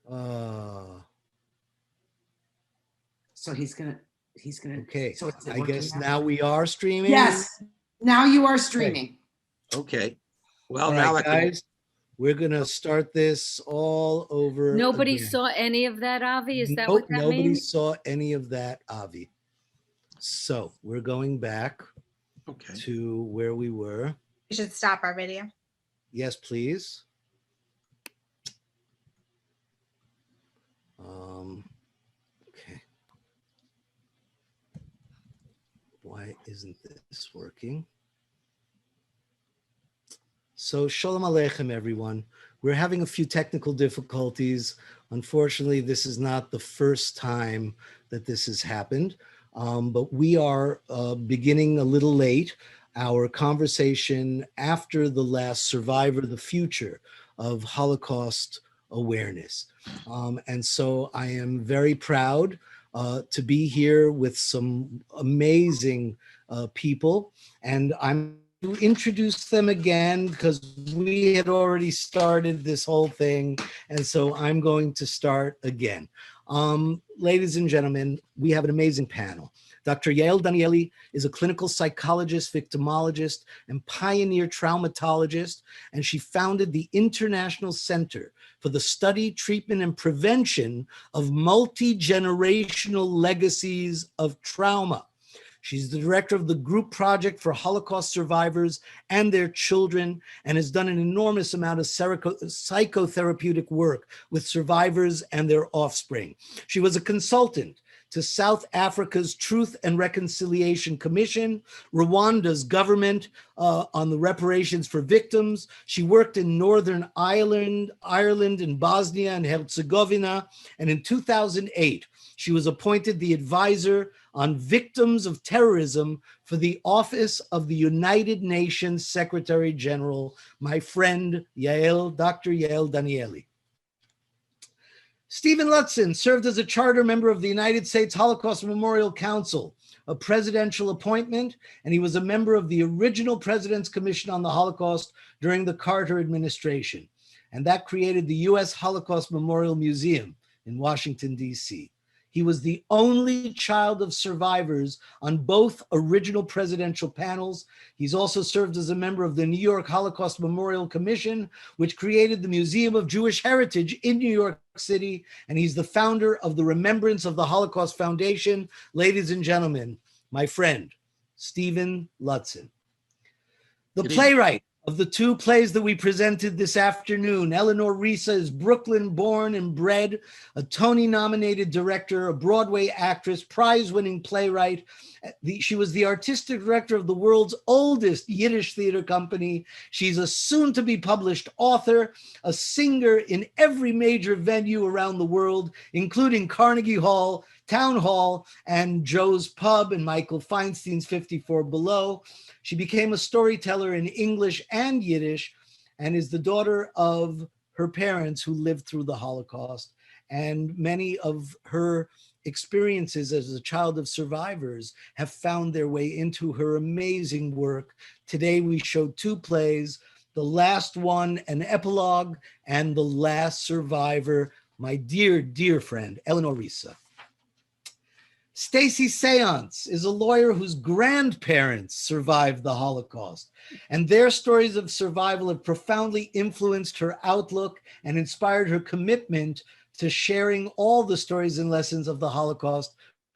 So he's gonna. Okay, So is it I guess working now we are streaming. Yes, now you are streaming. Okay. Well, All now right, guys, we're gonna start this all over. Nobody again. saw any of that, Avi? Is that Nope, what that nobody means? saw any of that, Avi. So we're going back to where we were. We should stop our video. Yes, please. Okay. Why isn't this working? So Shalom Aleichem, everyone. We're having a few technical difficulties. Unfortunately, this is not the first time that this has happened, but we are beginning a little late our conversation after the last Survivor the Future of Holocaust awareness. And so I am very proud to be here with some amazing people, and I'm to introduce them again because we had already started this whole thing, and so I'm going to start again. Ladies and gentlemen, we have an amazing panel. Dr. Yael Danieli is a clinical psychologist, victimologist, and pioneer traumatologist, and she founded the International Center for the Study, Treatment, and Prevention of Multi-Generational Legacies of Trauma. She's the director of the Group Project for Holocaust Survivors and Their Children, and has done an enormous amount of psychotherapeutic work with survivors and their offspring. She was a consultant to South Africa's Truth and Reconciliation Commission, Rwanda's government on the reparations for victims. She worked in Northern Ireland, and Bosnia and Herzegovina, and in 2008, she was appointed the advisor on victims of terrorism for the Office of the United Nations Secretary General, my friend Dr. Yael Danieli. Stephen Ludsin served as a charter member of the United States Holocaust Memorial Council, a presidential appointment, and he was a member of the original President's Commission on the Holocaust during the Carter administration. And that created the U.S. Holocaust Memorial Museum in Washington, D.C. He was the only child of survivors on both original presidential panels. He's also served as a member of the New York Holocaust Memorial Commission, which created the Museum of Jewish Heritage in New York City. And he's the founder of the Remembrance of the Holocaust Foundation. Ladies and gentlemen, my friend, Stephen Ludsin. The playwright of the two plays that we presented this afternoon, Eleanor Reissa is Brooklyn born and bred, a Tony-nominated director, a Broadway actress, prize-winning playwright. She was the artistic director of the world's oldest Yiddish theater company. She's a soon-to-be published author, a singer in every major venue around the world, including Carnegie Hall, Town Hall, and Joe's Pub and Michael Feinstein's 54 Below. She became a storyteller in English and Yiddish and is the daughter of her parents who lived through the Holocaust. And many of her experiences as a child of survivors have found their way into her amazing work. Today we showed two plays, the last one, an epilogue, and The Last Survivor, my dear, dear friend, Eleanor Reissa. Stacey Saiontz is a lawyer whose grandparents survived the Holocaust, and their stories of survival have profoundly influenced her outlook and inspired her commitment to sharing all the stories and lessons of the Holocaust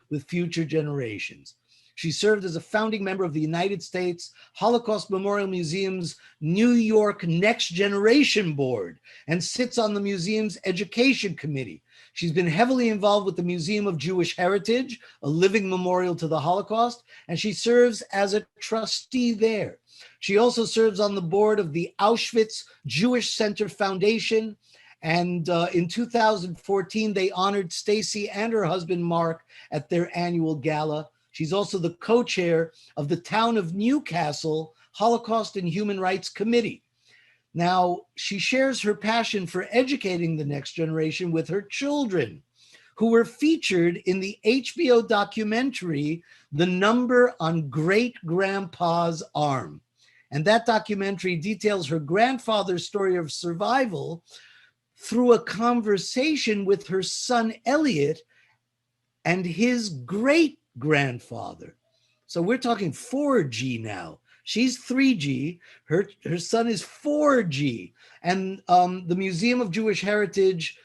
with future generations. She served as a founding member of the United States Holocaust Memorial Museum's New York Next Generation Board and sits on the museum's education committee. She's been heavily involved with the Museum of Jewish Heritage, a living memorial to the Holocaust, and she serves as a trustee there. She also serves on the board of the Auschwitz Jewish Center Foundation, and in 2014, they honored Stacey and her husband, Mark, at their annual gala. She's also the co-chair of the Town of Newcastle Holocaust and Human Rights Committee. Now, she shares her passion for educating the next generation with her children, who were featured in the HBO documentary, The Number on Great Grandpa's Arm. And that documentary details her grandfather's story of survival through a conversation with her son, Elliot, and his great-grandfather. So we're talking 4G now. She's 3G, her son is 4G. And the Museum of Jewish Heritage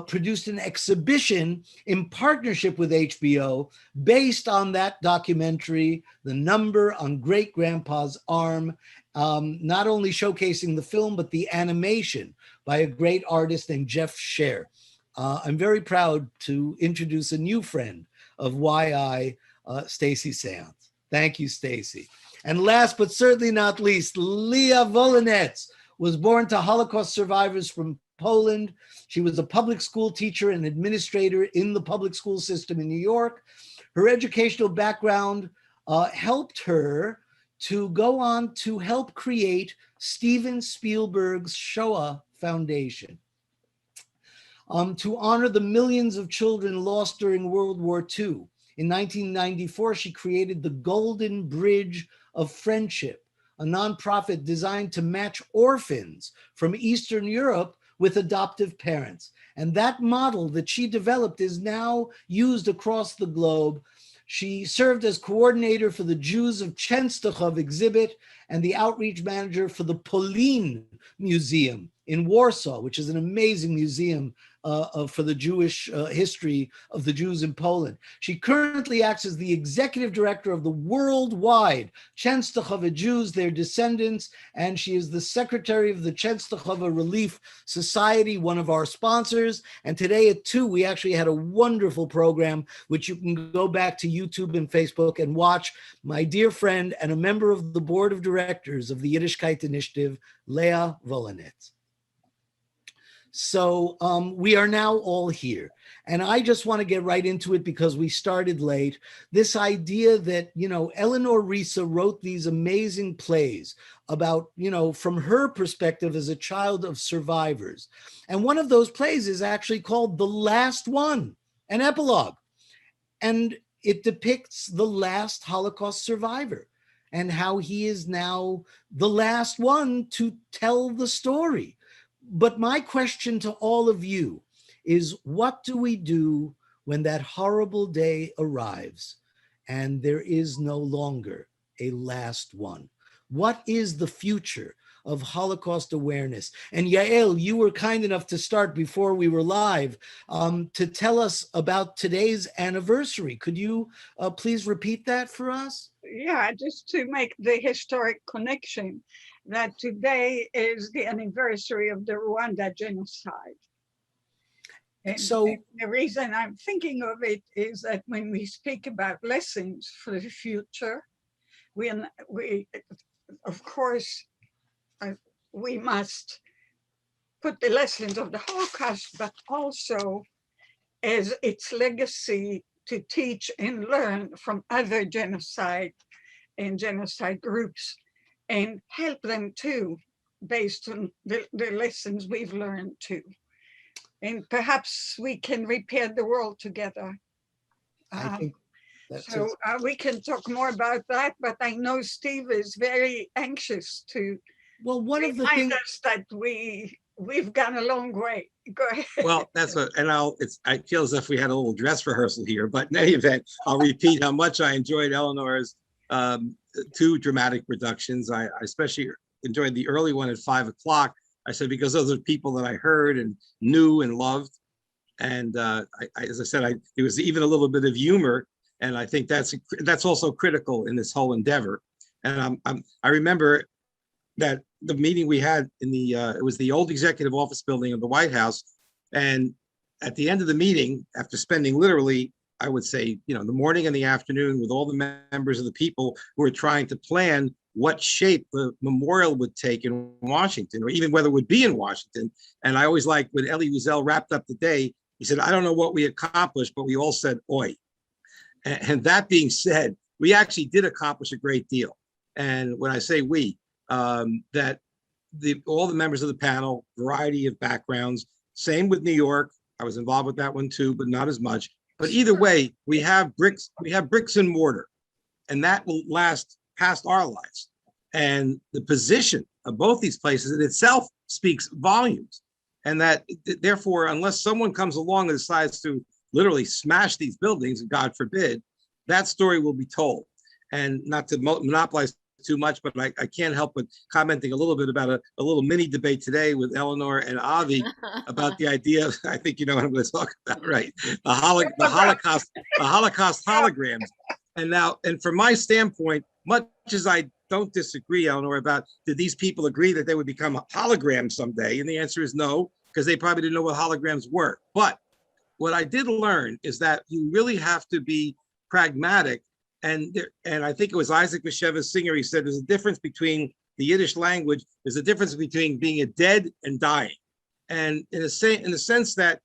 produced an exhibition in partnership with HBO based on that documentary, The Number on Great Grandpa's Arm, not only showcasing the film, but the animation by a great artist named Jeff Scher. I'm very proud to introduce a new friend of YI, Stacey Saiontz. Thank you, Stacey. And last but certainly not least, Leah Volinetz was born to Holocaust survivors from Poland. She was a public school teacher and administrator in the public school system in New York. Her educational background helped her to go on to help create Steven Spielberg's Shoah Foundation. To honor the millions of children lost during World War II. In 1994, she created the Golden Bridge of Friendship, a nonprofit designed to match orphans from Eastern Europe with adoptive parents. And that model that she developed is now used across the globe. She served as coordinator for the Jews of Częstochow exhibit and the outreach manager for the Polin Museum in Warsaw, which is an amazing museum for the Jewish history of the Jews in Poland. She currently acts as the executive director of the worldwide Częstochowa Jews, their descendants, and she is the secretary of the Częstochowa Relief Society, one of our sponsors. And today at 2, we actually had a wonderful program, which you can go back to YouTube and Facebook and watch my dear friend and a member of the board of directors of the Yiddishkeit Initiative, Leah Wolinetz. So we are now all here. And I just want to get right into it because we started late. This idea that, you know, Eleanor Reissa wrote these amazing plays about, you know, from her perspective as a child of survivors. And one of those plays is actually called The Last One, an epilogue. And it depicts the last Holocaust survivor and how he is now the last one to tell the story. But my question to all of you is, what do we do when that horrible day arrives and there is no longer a last one? What is the future of Holocaust awareness? And Yael, you were kind enough to start before we were live to tell us about today's anniversary. Could you please repeat that for us? Yeah, just to make the historic connection that today is the anniversary of the Rwanda genocide. And So the reason I'm thinking of it is that when we speak about lessons for the future, we of course, we must put the lessons of the Holocaust, but also as its legacy to teach and learn from other genocide and genocide groups and help them too, based on the lessons we've learned too. And perhaps we can repair the world together. I think that's so we can talk more about that, but I know Steve is very anxious to remind us that we've gone a long way. Go ahead. Well, that's what, and I feel as if we had a little dress rehearsal here, but in any event, I'll repeat how much I enjoyed Eleanor's 2 dramatic productions. I especially enjoyed the early one at 5 o'clock. I said, because those are people that I heard and knew and loved. And as I said, it was even a little bit of humor. And I think that's also critical in this whole endeavor. And I remember that the meeting we had in the, it was the old executive office building of the White House. And at the end of the meeting, after spending literally, I would say, you know, the morning and the afternoon with all the members of the people who were trying to plan what shape the memorial would take in Washington, or even whether it would be in Washington. And I always liked when Elie Wiesel wrapped up the day, he said, I don't know what we accomplished, but we all said, oi. And that being said, we actually did accomplish a great deal. And when I say we, that all the members of the panel, variety of backgrounds, same with New York. I was involved with that one too, but not as much. But either way, we have bricks and mortar, and that will last past our lives. And the position of both these places in itself speaks volumes. And that therefore, unless someone comes along and decides to literally smash these buildings, God forbid, that story will be told. And not to monopolize too much, but I can't help but commenting a little bit about a little mini debate today with Eleanor and Avi about the idea of, I think you know what I'm going to talk about, right? The Holocaust holograms. And now, and from my standpoint, much as I don't disagree, Eleanor, about did these people agree that they would become holograms someday? And the answer is no, because they probably didn't know what holograms were. But what I did learn is that you really have to be pragmatic. And I think it was Isaac Bashevis Singer, he said there's a difference between the Yiddish language, there's a difference between being a dead and dying. And in the sense that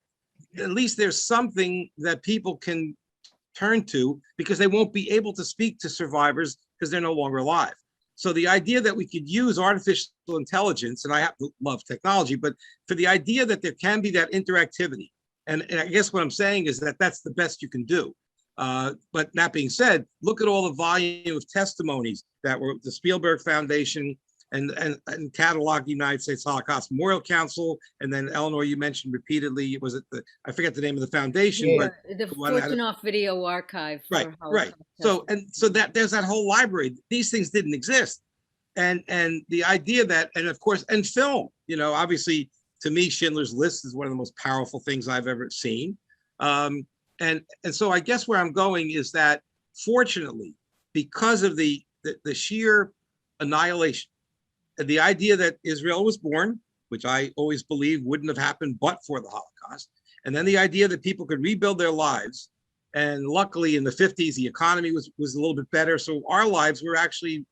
at least there's something that people can turn to, because they won't be able to speak to survivors because they're no longer alive. So the idea that we could use artificial intelligence, and I happen to love technology, but for the idea that there can be that interactivity, and I guess what I'm saying is that that's the best you can do. But that being said, look at all the volume of testimonies that were the Spielberg Foundation and catalog the United States Holocaust Memorial Council, and then Eleanor, you mentioned repeatedly, was it I forget the name of the foundation, Yeah. The Fortunoff Video Archive. Right. So that there's that whole library. These things didn't exist, and the idea that, and of course, and film. You know, obviously, to me, Schindler's List is one of the most powerful things I've ever seen. And so I guess where I'm going is that, fortunately, because of the sheer annihilation, the idea that Israel was born, which I always believe wouldn't have happened but for the Holocaust, and then the idea that people could rebuild their lives, and luckily in the 50s the economy was a little bit better, so our lives were actually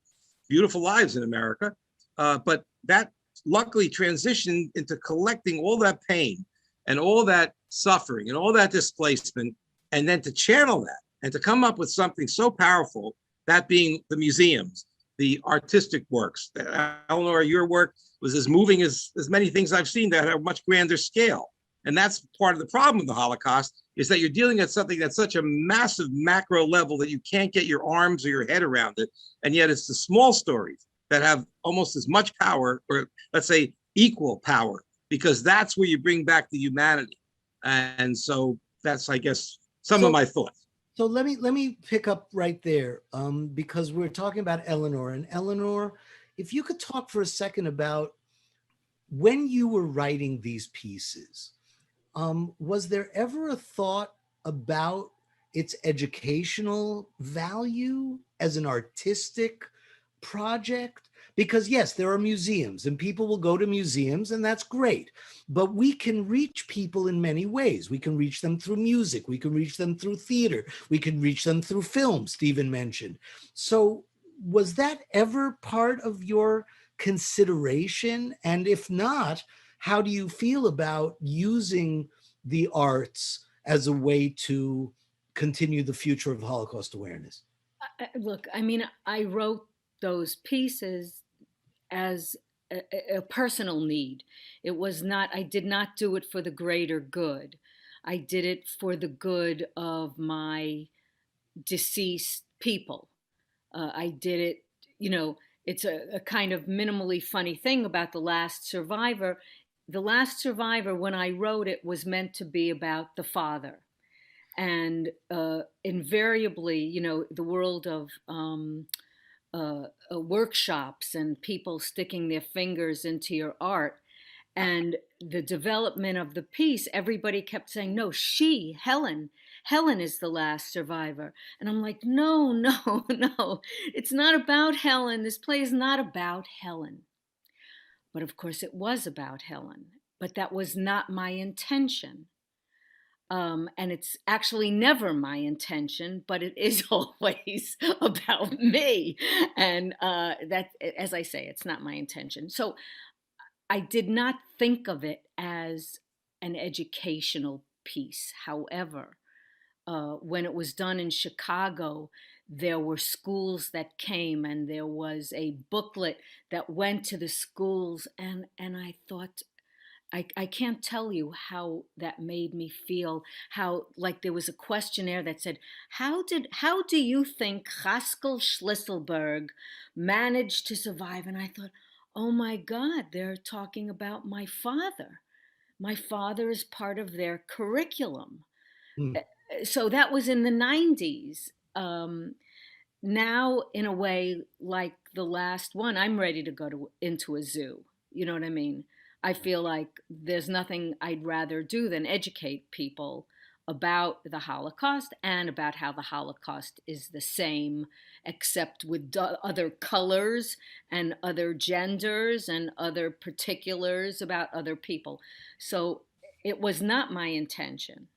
beautiful lives in America, but that luckily transitioned into collecting all that pain and all that suffering and all that displacement, and then to channel that and to come up with something so powerful, that being the museums, the artistic works. Eleanor, your work was as moving as many things I've seen that are much grander scale. And that's part of the problem with the Holocaust, is that you're dealing at something that's such a massive macro level that you can't get your arms or your head around it. And yet it's the small stories that have almost as much power, or let's say equal power, because that's where you bring back the humanity. And so that's, I guess, some of my thoughts. So let me pick up right there, because we're talking about Eleanor. And Eleanor, if you could talk for a second about when you were writing these pieces, was there ever a thought about its educational value as an artistic project? Because yes, there are museums and people will go to museums, and that's great, but we can reach people in many ways. We can reach them through music. We can reach them through theater. We can reach them through film, Stephen mentioned. So was that ever part of your consideration? And if not, how do you feel about using the arts as a way to continue the future of Holocaust awareness? Look, I mean, I wrote those pieces as a personal need. It was not, I did not do it for the greater good. I did it for the good of my deceased people. I did it, you know, it's a kind of minimally funny thing about The Last Survivor. The Last Survivor, when I wrote it, was meant to be about the father. And invariably, you know, the world of workshops and people sticking their fingers into your art and the development of the piece, everybody kept saying, no, Helen is the last survivor. And I'm like, no, it's not about Helen. This play is not about Helen. But of course it was about Helen, but that was not my intention. And it's actually never my intention, but it is always about me. And that, as I say, it's not my intention. So I did not think of it as an educational piece. However, when it was done in Chicago, there were schools that came and there was a booklet that went to the schools. And I thought, I can't tell you how that made me feel, how like there was a questionnaire that said, how do you think Haskell Schlisselberg managed to survive? And I thought, oh my God, they're talking about my father. my father is part of their curriculum. Mm. So that was in the 90s. Now, in a way, like the last one, I'm ready to go into a zoo. You know what I mean? I feel like there's nothing I'd rather do than educate people about the Holocaust and about how the Holocaust is the same, except with other colors and other genders and other particulars about other people. So it was not my intention.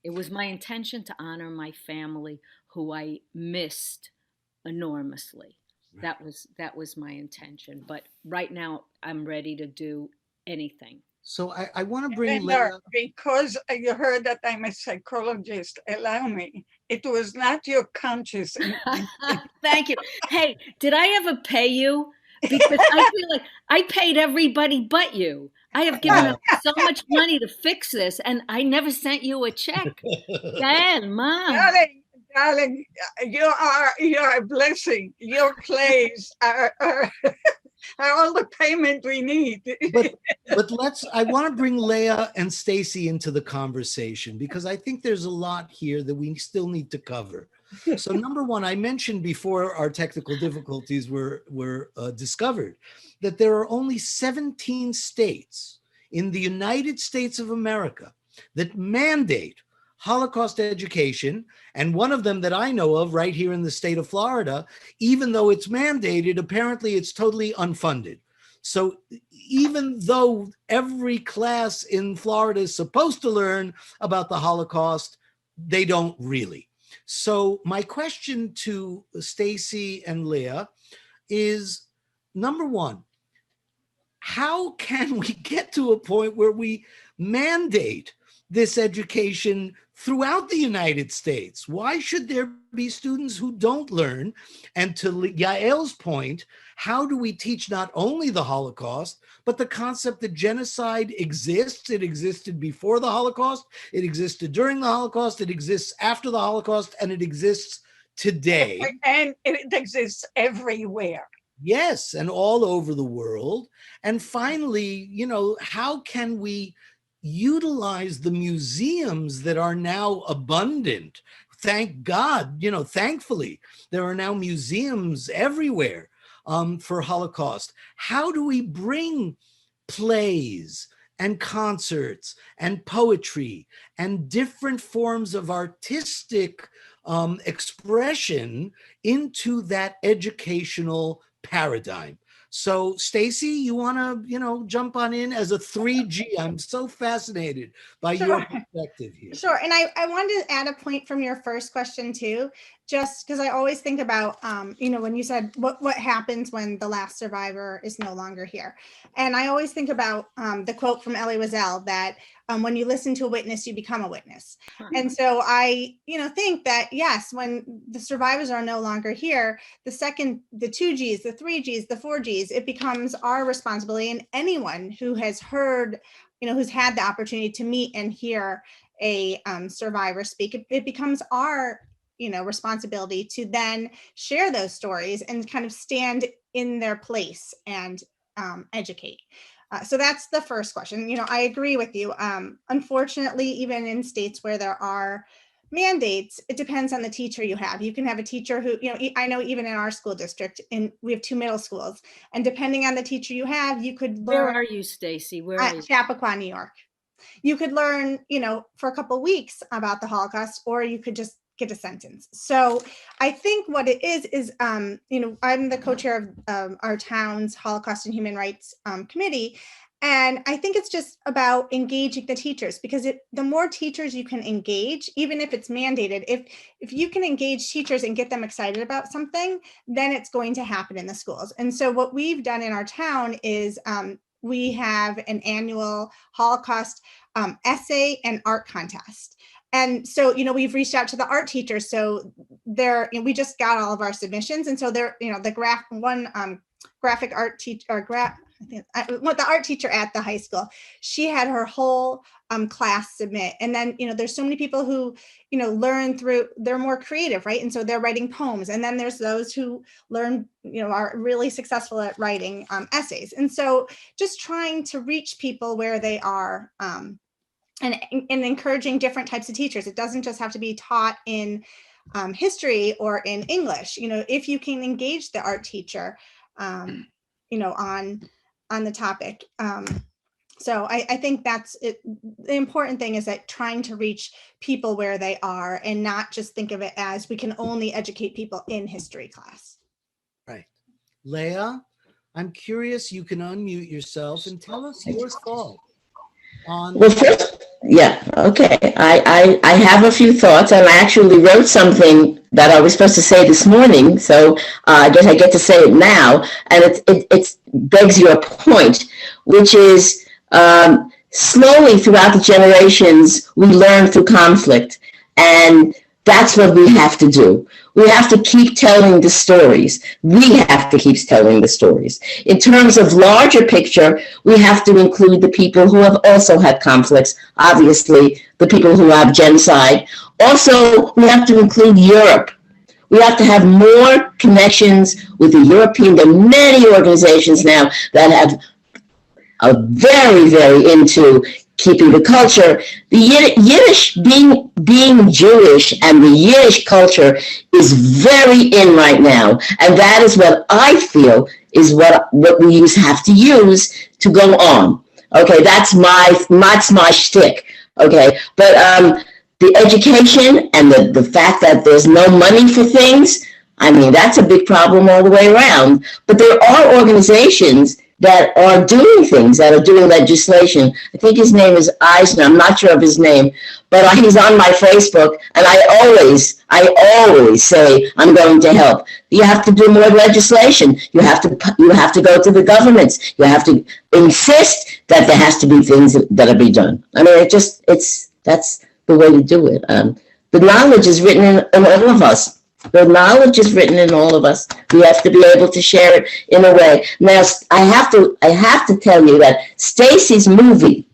It was my intention to honor my family, who I missed enormously. That was my intention. But right now, I'm ready to do anything. So I want to bring Eleanor, Leah. because you heard that I'm a psychologist, allow me. It was not your conscious intent. Thank you. Hey, did I ever pay you? Because I feel like I paid everybody but you. I have given up so much money to fix this, and I never sent you a check. Dan, Mom. Darling, you are a blessing. Your plays are all the payment we need. But I want to bring Leah and Stacey into the conversation, because I think there's a lot here that we still need to cover. So number one, I mentioned before our technical difficulties were discovered, that there are only 17 states in the United States of America that mandate Holocaust education, and one of them that I know of right here in the state of Florida, even though it's mandated, apparently it's totally unfunded. So even though every class in Florida is supposed to learn about the Holocaust, they don't really. So my question to Stacey and Leah is, number one, how can we get to a point where we mandate this education throughout the United States? Why should there be students who don't learn? And to Yael's point, how do we teach not only the Holocaust, but the concept that genocide exists? It existed before the Holocaust, it existed during the Holocaust, it exists after the Holocaust, and it exists today. And it exists everywhere. Yes, and all over the world. And finally, how can we utilize the museums that are now abundant? Thank God, thankfully, there are now museums everywhere for Holocaust. How do we bring plays and concerts and poetry and different forms of artistic expression into that educational paradigm? So Stacey, you want to, jump on in as a 3G? I'm so fascinated by your perspective here. Sure. And I wanted to add a point from your first question too, just because I always think about, when you said what happens when the last survivor is no longer here. And I always think about the quote from Elie Wiesel that when you listen to a witness, you become a witness. And so I, think that, yes, when the survivors are no longer here, the 2Gs, the 3Gs, the 4Gs, it becomes our responsibility, and anyone who has heard, who's had the opportunity to meet and hear a survivor speak, it becomes our, responsibility to then share those stories and kind of stand in their place and educate. So that's the first question. I agree with you. Unfortunately, even in states where there are mandates, it depends on the teacher you have. You can have a teacher who, I know even in our school district, we have 2 middle schools, and depending on the teacher you have, you could learn. Where are you, Stacey? Where are you? Chappaqua, New York. You could learn, for a couple of weeks about the Holocaust, or you could just get a sentence. So I think what it is, I'm the co-chair of our town's Holocaust and Human Rights Committee. And I think it's just about engaging the teachers, because the more teachers you can engage, even if it's mandated, if you can engage teachers and get them excited about something, then it's going to happen in the schools. And so what we've done in our town is we have an annual Holocaust essay and art contest. And so, we've reached out to the art teachers. So we just got all of our submissions. And so they're, the graphic art teacher, the art teacher at the high school, she had her whole class submit. And then, there's so many people who, learn through, they're more creative, right? And so they're writing poems. And then there's those who learn, are really successful at writing essays. And so just trying to reach people where they are, and encouraging different types of teachers. It doesn't just have to be taught in history or in English. If you can engage the art teacher, on the topic. So I think that's it. The important thing is that trying to reach people where they are and not just think of it as we can only educate people in history class. Right. Leah, I'm curious, you can unmute yourself and tell us your thoughts on. Well, first, yeah, okay. I have a few thoughts, and I actually wrote something that I was supposed to say this morning, so I guess I get to say it now, and it begs your point, which is slowly throughout the generations, we learn through conflict, and that's what we have to do. We have to keep telling the stories. We have to keep telling the stories. In terms of larger picture, we have to include the people who have also had conflicts, obviously, the people who have genocide. Also, we have to include Europe. We have to have more connections with the European. There are many organizations now that are very, very into keeping the culture. The Yiddish, being Jewish and the Yiddish culture is very in right now. And that is what I feel is what we have to use to go on. Okay, that's my shtick. Okay, but the education and the fact that there's no money for things, I mean, that's a big problem all the way around. But there are organizations that are doing things, that are doing legislation. I think his name is Eisner. I'm not sure of his name, but he's on my Facebook, and I always say I'm going to help. You have to do more legislation. You have to go to the governments. You have to insist that there has to be things that are be done. I mean, that's the way to do it. The knowledge is written in all of us. The knowledge is written in all of us. We have to be able to share it in a way. Now, I have to tell you that Stacey's movie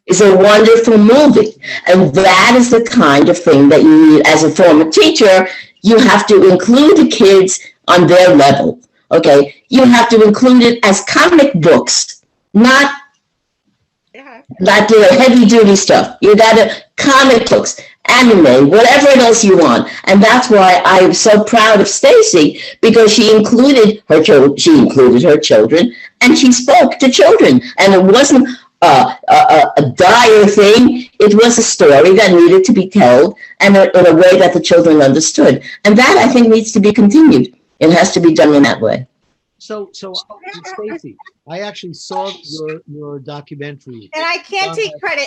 is a wonderful movie, and that is the kind of thing that you need as a former teacher. You have to include the kids on their level. Okay, you have to include it as comic books, not heavy duty stuff. You got to comic books, anime, whatever else you want. And that's why I'm so proud of Stacey, because she included her children, and she spoke to children. And it wasn't a dire thing. It was a story that needed to be told, and in a way that the children understood. And that, I think, needs to be continued. It has to be done in that way. So Stacey, I actually saw your documentary. And I can't take credit.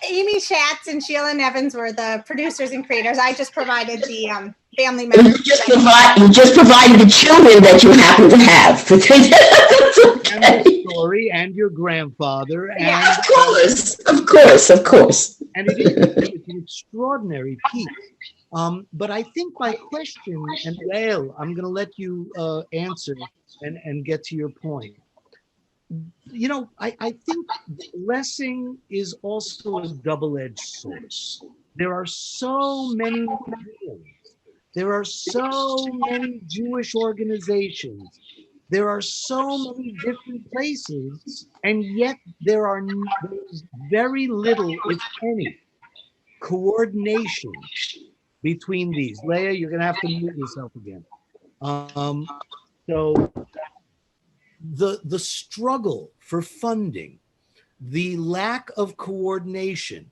Amy Schatz and Sheila Nevins were the producers and creators. I just provided the family members. You just provided the children that you happen to have. Okay. And the story, and your grandfather. And, yeah, of course. And it's an extraordinary piece. But I think my question, and Yael, I'm going to let you answer and get to your point. You know, I think blessing is also a double-edged sword. There are so many museums. There are so many Jewish organizations. There are so many different places, and yet there's very little, if any, coordination between these. Leah, you're going to have to mute yourself again. So the struggle for funding, the lack of coordination,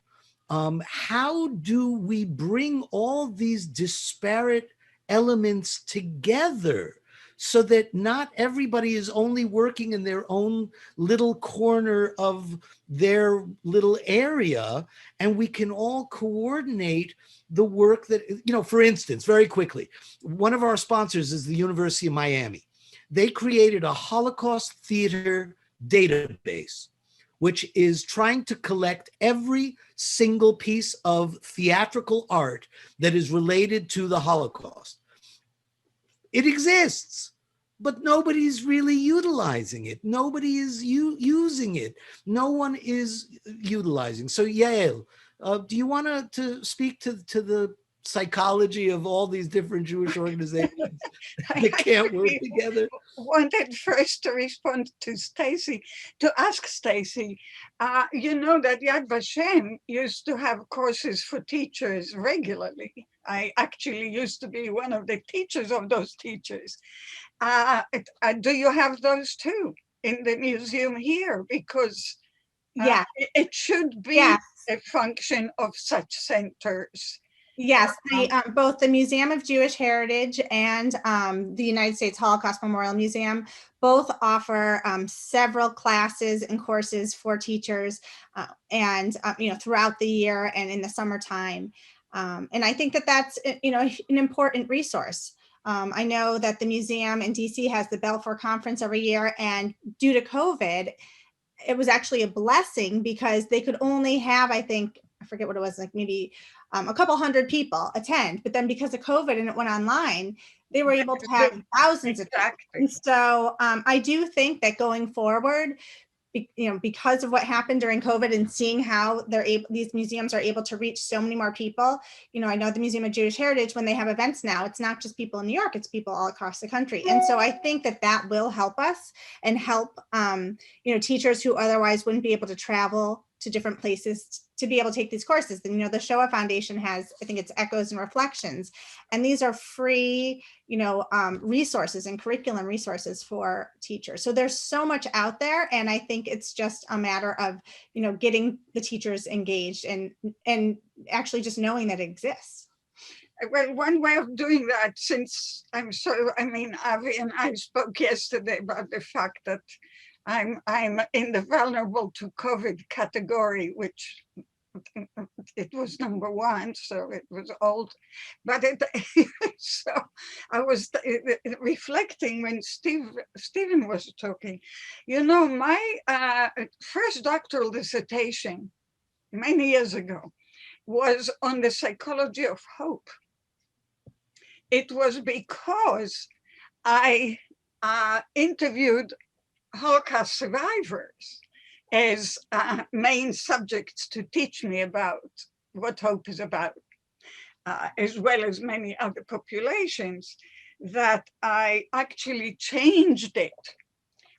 how do we bring all these disparate elements together so that not everybody is only working in their own little corner of their little area, and we can all coordinate the work that, for instance, very quickly, one of our sponsors is the University of Miami. They created a Holocaust theater database, which is trying to collect every single piece of theatrical art that is related to the Holocaust. It exists. but nobody's really utilizing it. Nobody is using it. No one is utilizing. So Yael, do you want to speak to the psychology of all these different Jewish organizations that can't work together? Wanted first to respond to Stacey, to ask Stacey, you know that Yad Vashem used to have courses for teachers regularly. I actually used to be one of the teachers of those teachers. Do you have those too in the museum here? Because Yeah. it should be Yes. a function of such centers. Yes, both the Museum of Jewish Heritage and the United States Holocaust Memorial Museum both offer several classes and courses for teachers and throughout the year and in the summertime. And I think that that's an important resource. I know that the museum in DC has the Balfour Conference every year, and due to COVID, it was actually a blessing because they could only have, I forget what it was, like maybe a couple hundred people attend, but then because of COVID and it went online, they were able to have thousands of people. And so I do think that going forward, because of what happened during COVID and seeing how these museums are able to reach so many more people. I know the Museum of Jewish Heritage, when they have events now, it's not just people in New York, it's people all across the country. And so I think that will help us and help, teachers who otherwise wouldn't be able to travel to different places to be able to take these courses. And, the Shoah Foundation has, I think it's Echoes and Reflections. And these are free, resources and curriculum resources for teachers. So there's so much out there. And I think it's just a matter of, getting the teachers engaged and actually just knowing that it exists. Well, one way of doing that, since Avi and I spoke yesterday about the fact that I'm in the vulnerable to COVID category, which it was number one, so it was old. But so I was reflecting when Stephen was talking. My first doctoral dissertation many years ago was on the psychology of hope. It was because I interviewed Holocaust survivors as main subjects to teach me about what hope is about, as well as many other populations, that I actually changed it.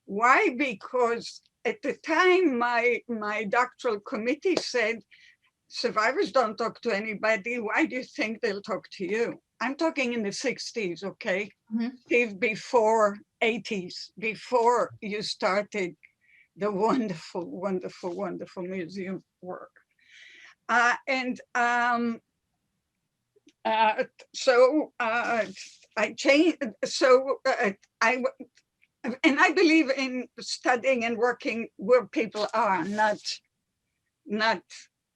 Why? Because at the time, my doctoral committee said, survivors don't talk to anybody. Why do you think they'll talk to you? I'm talking in the 60s, okay? Mm-hmm. Steve, before 80s, before you started the wonderful, wonderful, wonderful museum work. So I changed, and I believe in studying and working where people are, not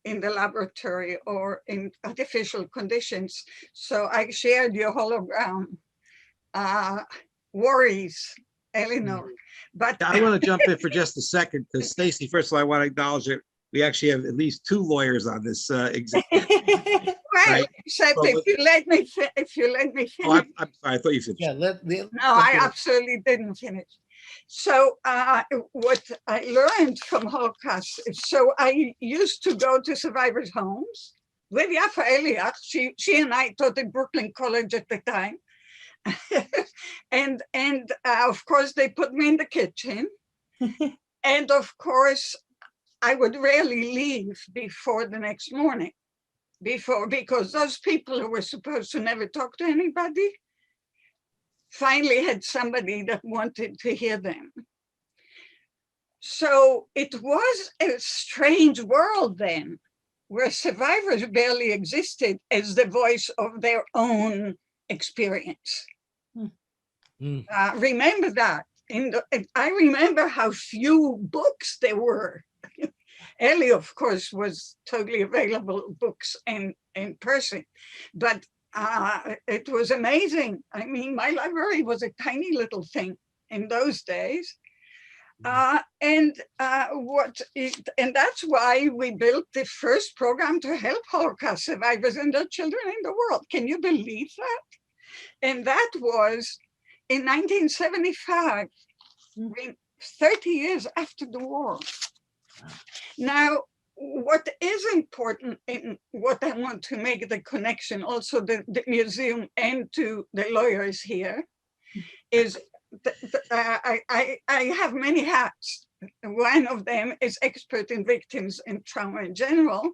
in the laboratory or in artificial conditions. So I shared your hologram worries, Eleanor. But I want to jump in for just a second, because Stacey, first of all, I want to acknowledge that we actually have at least 2 lawyers on this exam. Right. Except so if you let me finish. Oh, I'm sorry, I thought you finished. Yeah, no, I absolutely didn't finish. So what I learned from Holocaust, so I used to go to survivors' homes with Yafa Eliach. She and I taught at Brooklyn College at the time. and of course, they put me in the kitchen. And of course, I would rarely leave before the next morning. Because those people who were supposed to never talk to anybody finally had somebody that wanted to hear them. So it was a strange world then, where survivors barely existed as the voice of their own experience. Remember that. I remember how few books there were. Ellie, of course, was totally available books in person, but it was amazing. I mean, my library was a tiny little thing in those days. And that's why we built the first program to help Holocaust survivors and their children in the world. Can you believe that? And that was in 1975, 30 years after the war. Now, what is important in what I want to make the connection also the museum and to the lawyers here is I have many hats. One of them is expert in victims and trauma in general.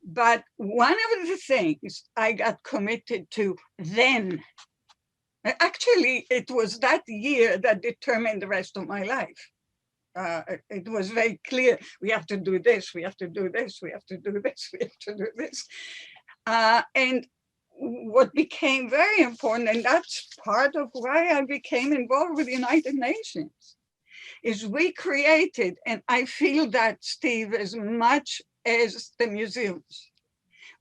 But one of the things I got committed to then, actually, it was that year that determined the rest of my life. It was very clear, we have to do this, we have to do this, we have to do this, we have to do this. And what became very important, and that's part of why I became involved with the United Nations, is we created, and I feel that, Steve, as much as the museums,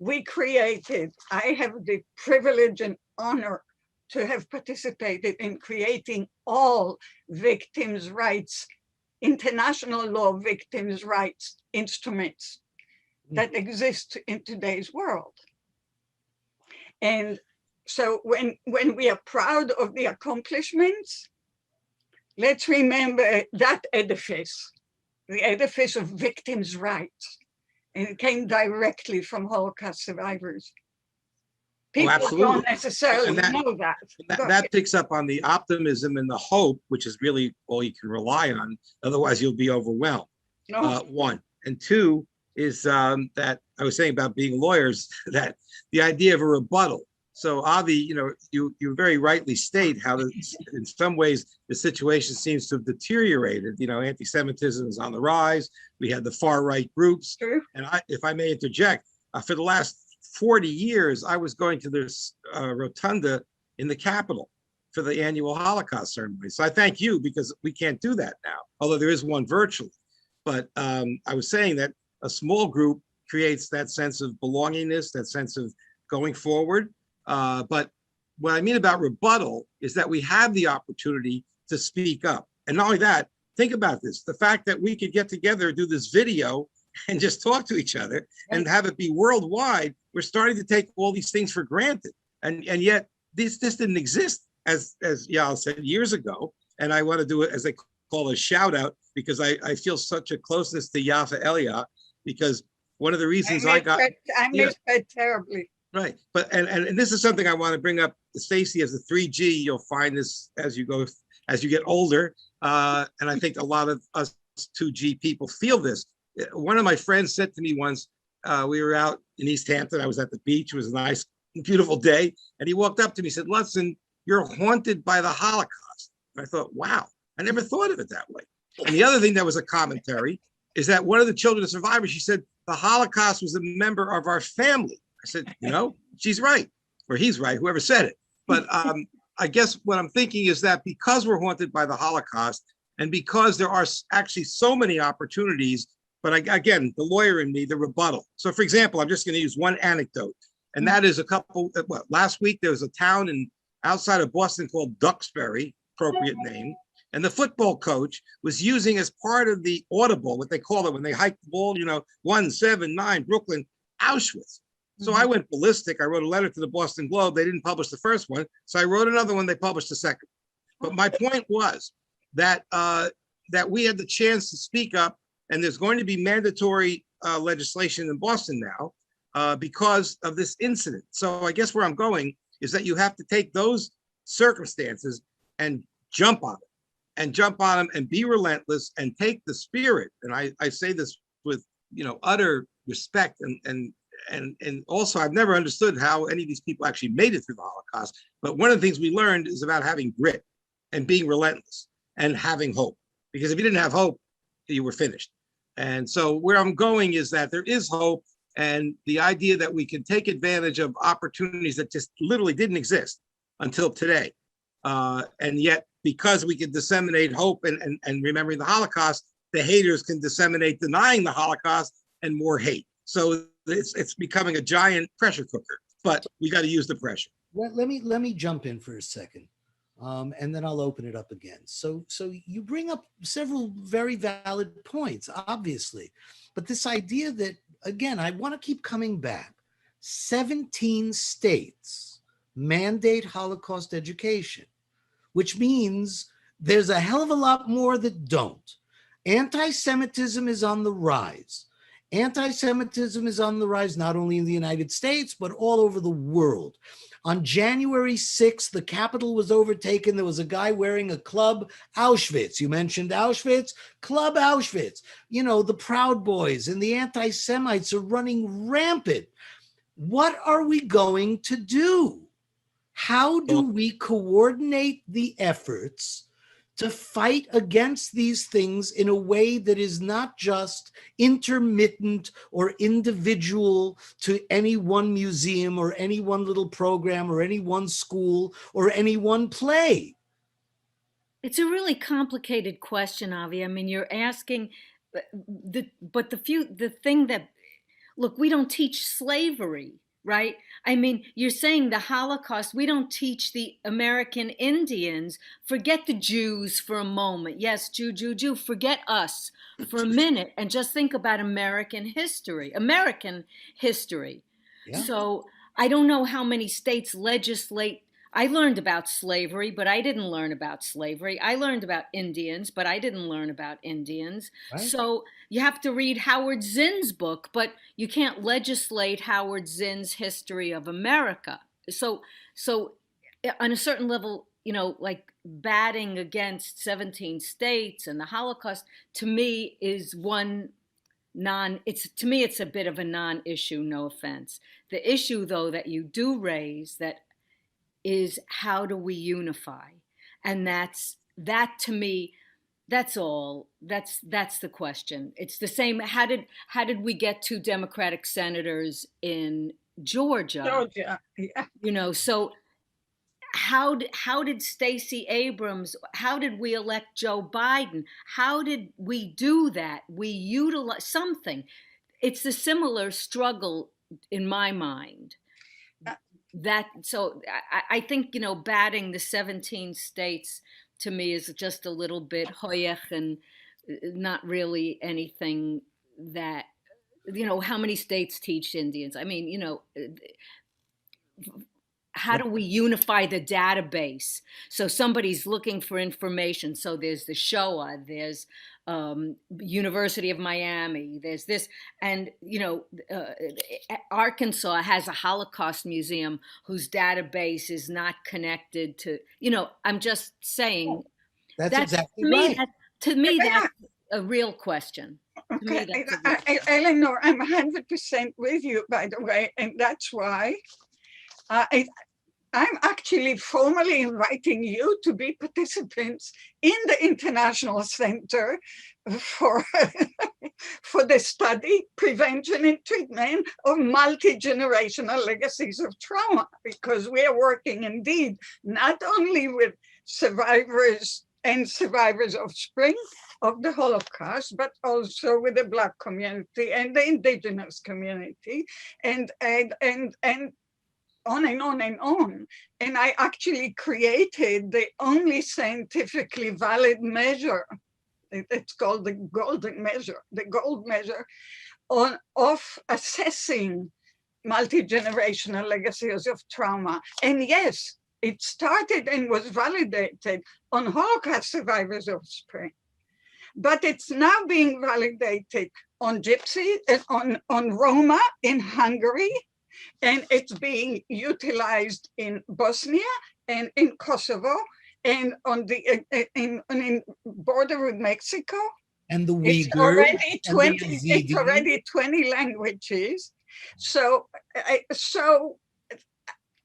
we created, I have the privilege and honor to have participated in creating all victims' rights, international law victims' rights instruments that exist in today's world. And so when we are proud of the accomplishments, let's remember that edifice, the edifice of victims' rights. And it came directly from Holocaust survivors. People don't necessarily know that. That picks up on the optimism and the hope, which is really all you can rely on. Otherwise, you'll be overwhelmed. No. One. And two is that I was saying about being lawyers, that the idea of a rebuttal. So Avi, you very rightly state how in some ways the situation seems to have deteriorated. Anti-Semitism is on the rise. We had the far right groups. True. And if I may interject, for the last 40 years, I was going to this rotunda in the Capitol for the annual Holocaust ceremony. So I thank you, because we can't do that now, although there is one virtually. But I was saying that a small group creates that sense of belongingness, that sense of going forward. But what I mean about rebuttal is that we have the opportunity to speak up. And not only that, think about this, the fact that we could get together, do this video and just talk to each other and have it be worldwide. We're starting to take all these things for granted. And yet this didn't exist, as Yael said, years ago. And I want to do it, as they call a shout out, because I feel such a closeness to Yafa Elia, because one of the reasons I missed that terribly. Right, but and this is something I want to bring up, Stacey, as a 3G. You'll find this as you get older, and I think a lot of us 2G people feel this. One of my friends said to me once, we were out in East Hampton. I was at the beach. It was a nice, beautiful day, and he walked up to me and said, "Ludsin, you're haunted by the Holocaust." And I thought, wow, I never thought of it that way. And the other thing that was a commentary is that one of the children of survivors, she said, the Holocaust was a member of our family. I said, she's right, or he's right, whoever said it. But I guess what I'm thinking is that because we're haunted by the Holocaust, and because there are actually so many opportunities, but again, the lawyer in me, the rebuttal. So for example, I'm just going to use one anecdote, and that is last week there was a town outside of Boston called Duxbury, appropriate name, and the football coach was using as part of the audible, what they call it when they hike the ball, 179 Brooklyn, Auschwitz. So I went ballistic. I wrote a letter to the Boston Globe. They didn't publish the first one. So I wrote another one. They published the second. But my point was that that we had the chance to speak up, and there's going to be mandatory legislation in Boston now because of this incident. So I guess where I'm going is that you have to take those circumstances and jump on them and be relentless and take the spirit. And I say this with, utter respect and also I've never understood how any of these people actually made it through the Holocaust. But one of the things we learned is about having grit and being relentless and having hope. Because if you didn't have hope, you were finished. And so where I'm going is that there is hope, and the idea that we can take advantage of opportunities that just literally didn't exist until today. And yet, because we can disseminate hope and remembering the Holocaust, the haters can disseminate denying the Holocaust and more hate. So it's becoming a giant pressure cooker, but we got to use the pressure. Let me jump in for a second, and then I'll open it up again. So you bring up several very valid points, obviously, but this idea that, again, I want to keep coming back. 17 states mandate Holocaust education. which means there's a hell of a lot more that don't. Anti-Semitism is on the rise. Anti-Semitism is on the rise, not only in the United States, but all over the world. On January 6th, the Capitol was overtaken. There was a guy wearing a Club Auschwitz. You mentioned Auschwitz, Club Auschwitz. You know, the Proud Boys and the anti-Semites are running rampant. What are we going to do? How do we coordinate the efforts to fight against these things in a way that is not just intermittent or individual to any one museum or any one little program or any one school or any one play? It's a really complicated question, Avi. I mean, you're asking, the thing that, look, we don't teach slavery, right? I mean, you're saying the Holocaust, we don't teach the American Indians. Forget the Jews for a moment. Yes, Jew, forget us for a minute and just think about American history. Yeah. So I don't know how many states legislate. I learned about slavery, but I didn't learn about slavery. I learned about Indians, but I didn't learn about Indians. Right. So you have to read Howard Zinn's book, but you can't legislate Howard Zinn's History of America. So on a certain level, you know, like batting against 17 states and the Holocaust, to me is it's a bit of a non-issue, no offense. The issue, though, that you do raise that is how do we unify? And that to me, that's all. That's the question. It's the same. How did we get 2 Democratic senators in Georgia? Yeah. You know, so how did Stacey Abrams, how did we elect Joe Biden? How did we do that? We utilize something. It's a similar struggle in my mind. So I think, you know, batting the 17 states to me is just a little bit hoyech and not really anything that, you know, how many states teach Indians? I mean, you know, how do we unify the database? So somebody's looking for information. So there's the Shoah, there's University of Miami, there's this, and you know, Arkansas has a Holocaust museum whose database is not connected to, you know, I'm just saying. That's exactly to right. To me, that's a real question. Okay, Eleanor, I'm 100% with you, by the way, and that's why I'm actually formally inviting you to be participants in the International Center for the study, prevention, and treatment of multi-generational legacies of trauma, because we are working indeed not only with survivors and survivors of Spring of the Holocaust, but also with the Black community and the Indigenous community, and on and on and on. And I actually created the only scientifically valid measure. It's called the golden measure, the gold measure of assessing multi-generational legacies of trauma. And yes, it started and was validated on Holocaust survivors of Spring, but it's now being validated on Gypsy, on Roma in Hungary, and it's being utilized in Bosnia and in Kosovo and on the in border with Mexico. And the It's Uyghurs. already 20 languages. So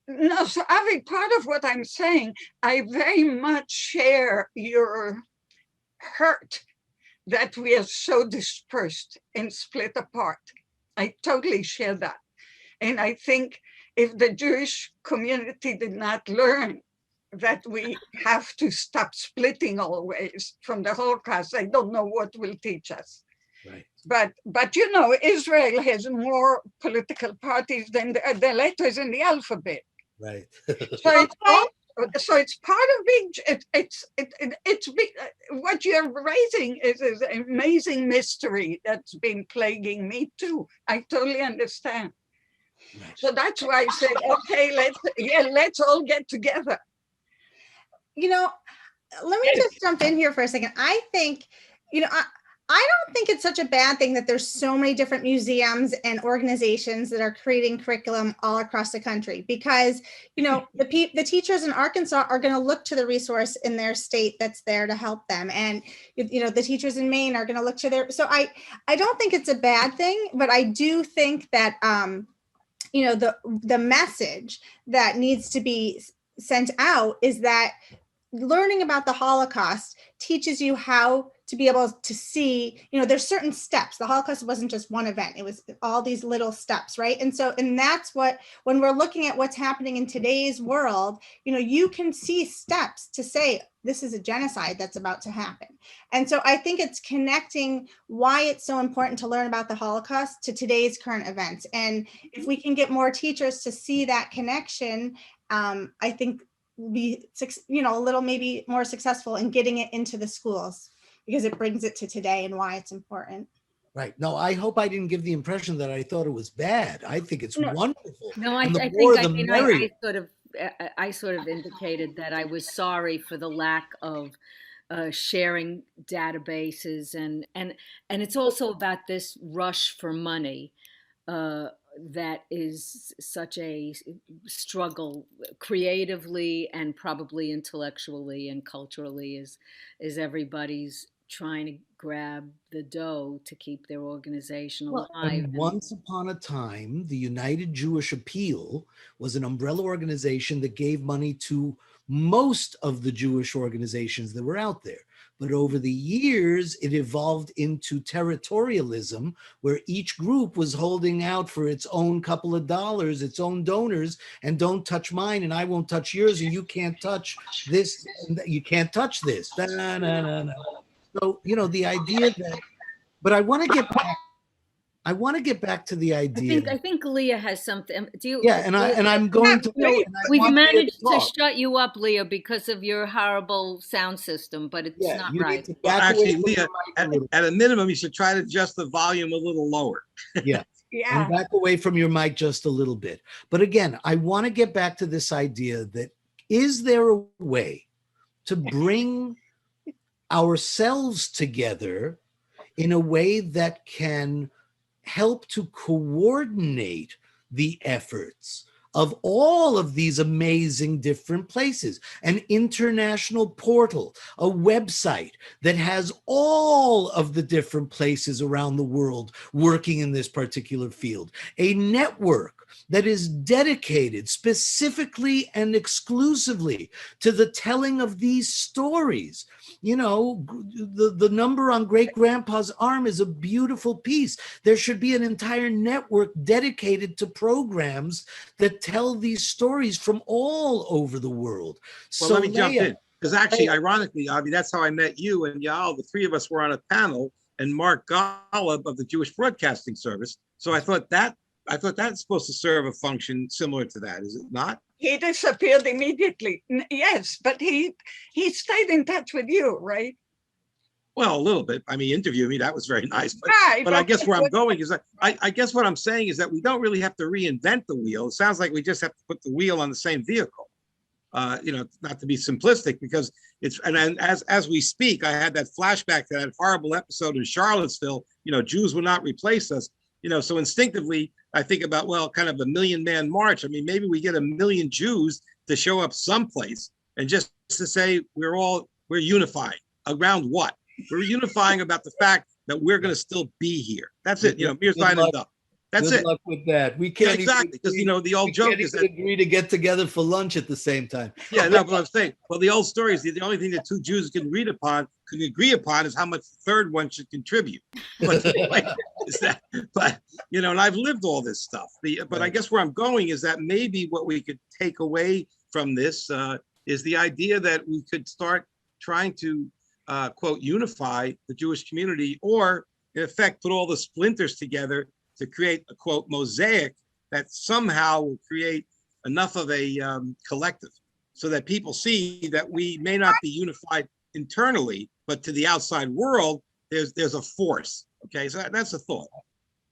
Avi, part of what I'm saying, I very much share your hurt that we are so dispersed and split apart. I totally share that. And I think if the Jewish community did not learn that we have to stop splitting always from the Holocaust, I don't know what will teach us. Right. But you know, Israel has more political parties than the letters in the alphabet. Right. So it's part of being. It's what you're raising is an amazing mystery that's been plaguing me too. I totally understand. Right. So that's why I said, okay, let's all get together. you know, let me just jump in here for a second. I think, I don't think it's such a bad thing that there's so many different museums and organizations that are creating curriculum all across the country, because, the teachers in Arkansas are going to look to the resource in their state that's there to help them. And, the teachers in Maine are going to look to their, so I don't think it's a bad thing, but I do think that, the message that needs to be sent out is that learning about the Holocaust teaches you how to be able to see, there's certain steps. The Holocaust wasn't just one event. It was all these little steps, right? And that's what, when we're looking at what's happening in today's world, you can see steps to say, this is a genocide that's about to happen. And so I think it's connecting why it's so important to learn about the Holocaust to today's current events. And if we can get more teachers to see that connection, I think we'll be, a little maybe more successful in getting it into the schools, because it brings it to today and why it's important. Right. No, I hope I didn't give the impression that I thought it was bad. I think it's wonderful. No, I And the think more, I the mean, merrier. I sort of indicated that I was sorry for the lack of sharing databases, and it's also about this rush for money that is such a struggle creatively and probably intellectually and culturally, is everybody's trying to grab the dough to keep their organization alive. And once upon a time, the United Jewish Appeal was an umbrella organization that gave money to most of the Jewish organizations that were out there. But over the years, it evolved into territorialism, where each group was holding out for its own couple of dollars, its own donors, and don't touch mine, and I won't touch yours, and you can't touch this, and you can't touch this. So, the idea that, but I want to get back to the idea. I think Leah has something. Do you? Yeah, and I'm going to wait. We've managed to shut you up, Leah, because of your horrible sound system, but it's not right. Well, actually, Leah, at a minimum, you should try to adjust the volume a little lower. Yeah. And back away from your mic just a little bit. But again, I want to get back to this idea that, is there a way to bring ourselves together in a way that can help to coordinate the efforts of all of these amazing different places? An international portal, a website that has all of the different places around the world working in this particular field, a network that is dedicated specifically and exclusively to the telling of these stories. The number on great grandpa's arm is a beautiful piece. There should be an entire network dedicated to programs that tell these stories from all over the world. Well, let me jump in, because actually, ironically, Avi, that's how I met you and Yael. The three of us were on a panel, and Mark Golub of the Jewish Broadcasting Service. So I thought that's supposed to serve a function similar to that, is it not? He disappeared immediately. Yes, but he stayed in touch with you, right? Well, a little bit. I mean, interviewing me, that was very nice. But, Right, but I guess where I'm going is that I guess what I'm saying is that we don't really have to reinvent the wheel. It sounds like we just have to put the wheel on the same vehicle. Not to be simplistic, because and as we speak, I had that flashback to that horrible episode in Charlottesville. Jews will not replace us. So instinctively, I think about, well, kind of a 1,000,000-man march. I mean, maybe we get 1,000,000 Jews to show up someplace and just to say we're unifying around what? We're unifying about the fact that we're going to still be here. That's it. Mir sign and done. That's it. Good luck with that. We can't exactly, because the old joke is that agree to get together for lunch at the same time. Yeah, no, but I'm saying, well, the old story is the only thing that two Jews can agree upon is how much the third one should contribute. But and I've lived all this stuff. But I guess where I'm going is that maybe what we could take away from this is the idea that we could start trying to quote unify the Jewish community, or in effect put all the splinters together to create a quote mosaic that somehow will create enough of a collective, so that people see that we may not be unified internally, but to the outside world, there's a force. Okay, so that's a thought.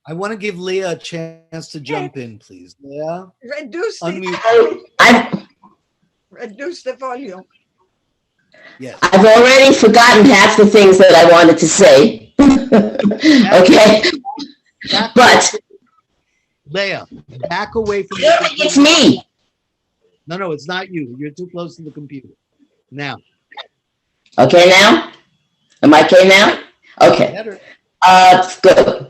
I want to give Leah a chance to jump in, please. Leah, Reduce unmute. the volume. Yes. I've already forgotten half the things that I wanted to say. Okay, but Leah, back away from I don't think it's me. No, it's not you. You're too close to the computer. Now. Okay, now? Am I okay now? Okay. Better. Good.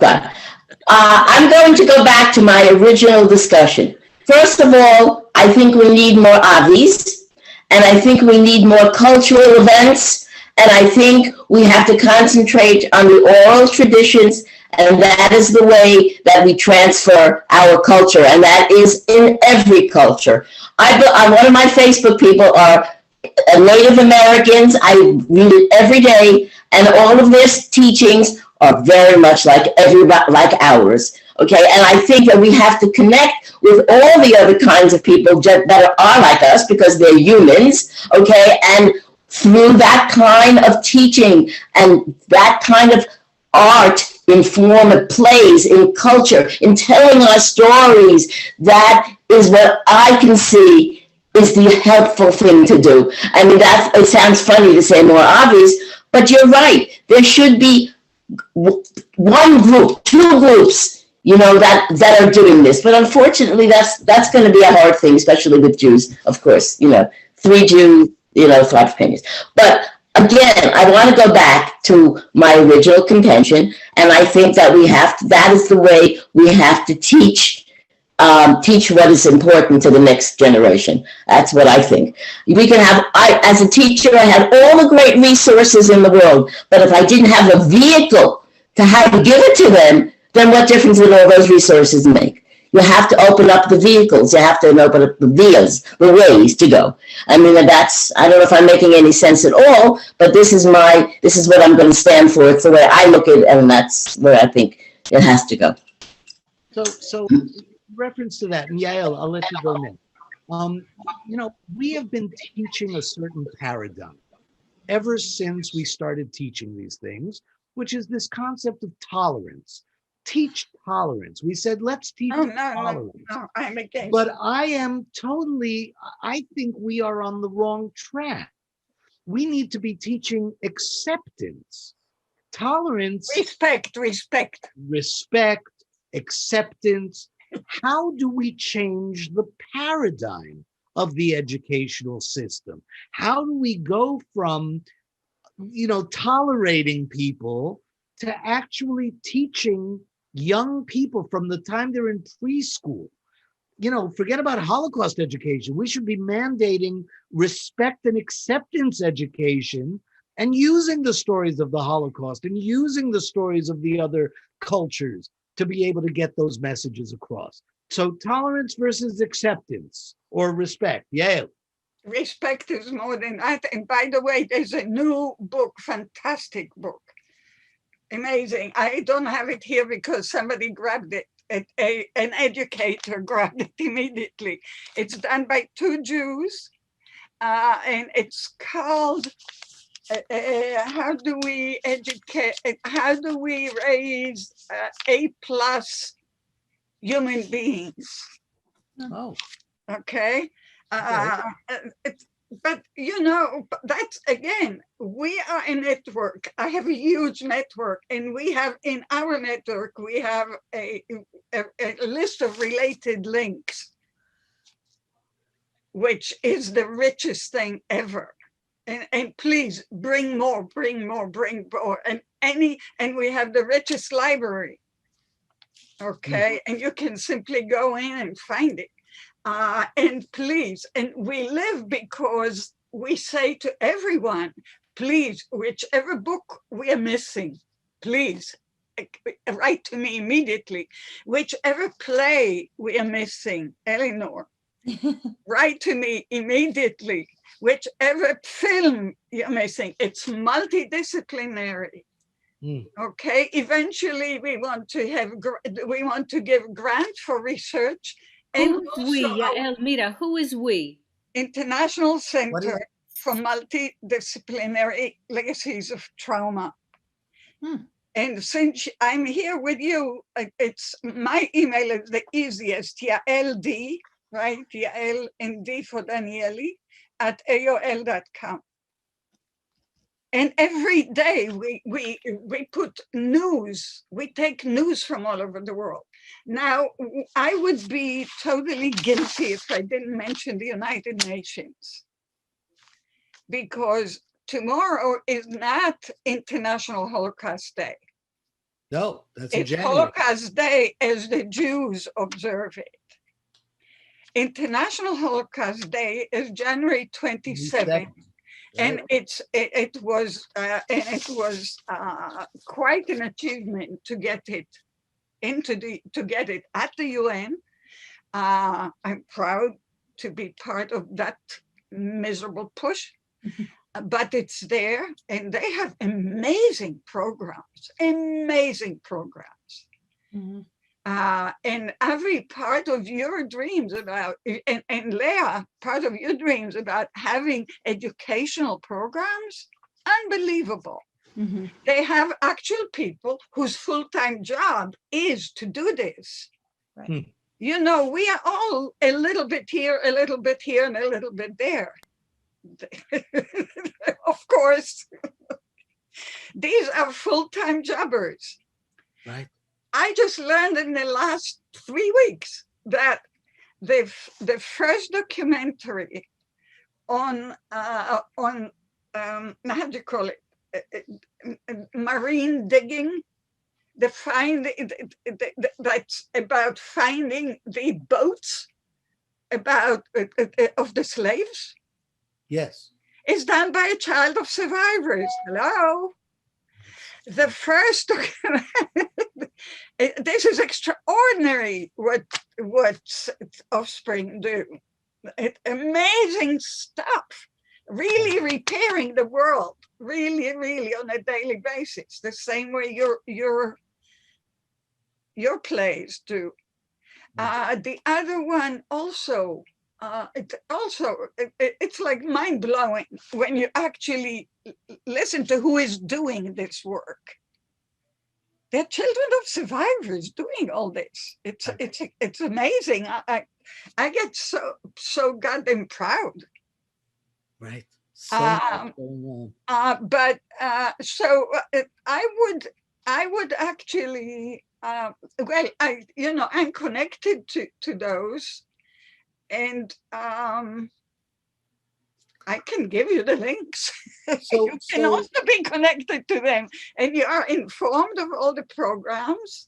I'm going to go back to my original discussion. First of all, I think we need more avis, and I think we need more cultural events, and I think we have to concentrate on the oral traditions, and that is the way that we transfer our culture, and that is in every culture. One of my Facebook people are Native Americans. I read it every day, and all of their teachings are very much like ours. Okay, and I think that we have to connect with all the other kinds of people that are like us because they're humans. Okay, and through that kind of teaching and that kind of art in form of plays, in culture, in telling our stories, that is what I can see is the helpful thing to do. I mean, it sounds funny to say more obvious, but you're right. There should be one group, two groups, that are doing this. But unfortunately, that's going to be a hard thing, especially with Jews, of course. 3 Jews, 5 opinions. But again, I want to go back to my original contention, and I think that that is the way we have to teach what is important to the next generation. That's what I think. As a teacher, I had all the great resources in the world, but if I didn't have a vehicle to give it to them, then what difference would all those resources make? You have to open up the vehicles. You have to open up the ways to go. I mean, I don't know if I'm making any sense at all, but this is what I'm going to stand for. It's the way I look at it, and that's where I think it has to go. So reference to that, and Yael, I'll let you go next. We have been teaching a certain paradigm ever since we started teaching these things, which is this concept of tolerance. Teach tolerance. We said, let's teach tolerance. No, I'm against. But I think we are on the wrong track. We need to be teaching acceptance, tolerance, respect, acceptance. How do we change the paradigm of the educational system? How do we go from, tolerating people to actually teaching young people from the time they're in preschool? Forget about Holocaust education. We should be mandating respect and acceptance education and using the stories of the Holocaust and using the stories of the other cultures to be able to get those messages across. So tolerance versus acceptance or respect. Yael. Respect is more than that. And by the way, there's a new book, fantastic book. Amazing. I don't have it here because somebody grabbed it. An educator grabbed it immediately. It's done by 2 Jews, and it's called How Do We Educate? How do we raise A+ human beings? Oh, okay. But that's again, we are a network. I have a huge network, and we have in our network, we have a list of related links, which is the richest thing ever. And please bring more. And we have the richest library. Okay, and you can simply go in and find it. And please, and we live because we say to everyone, please, whichever book we are missing, please write to me immediately. Whichever play we are missing, Eleanor, write to me immediately. Whichever film you're missing, it's multidisciplinary. Okay, eventually we want to give grant for research. Who is we? Yael, mira, who is we? International Center for Multidisciplinary Legacies of Trauma. And since I'm here with you, it's my email is the easiest, Yael D, right? Yael and D for Danieli @ AOL.com. And every day we put news, we take news from all over the world. Now, I would be totally guilty if I didn't mention the United Nations, because tomorrow is not International Holocaust Day. No, that's in It's January. Holocaust Day as the Jews observe it. International Holocaust Day is January 27th. And it was quite an achievement to get it at the UN. I'm proud to be part of that miserable push, but it's there, and they have amazing programs. Mhm. And every part of your dreams about, and Leah, part of your dreams about having educational programs, unbelievable. Mhm. They have actual people whose full-time job is to do this. Right. You know, we are all a little bit here, a little bit here, and a little bit there. Of course, these are full-time jobbers. Right. I just learned in the last 3 weeks that the first documentary on how do you call it, marine digging, that's about finding the boats about of the slaves. Yes. Is done by a child of survivors. Hello. The first, this is extraordinary what offspring do. Amazing stuff, really repairing the world, really on a daily basis, the same way your plays do. The other one also, it's like mind-blowing when you actually listen to who is doing this work. They're children of survivors doing all this. It's amazing. I get so goddamn proud. Right. So much going on. But so I would actually well, I'm connected to those, and I can give you the links. You can also be connected to them, and you are informed of all the programs.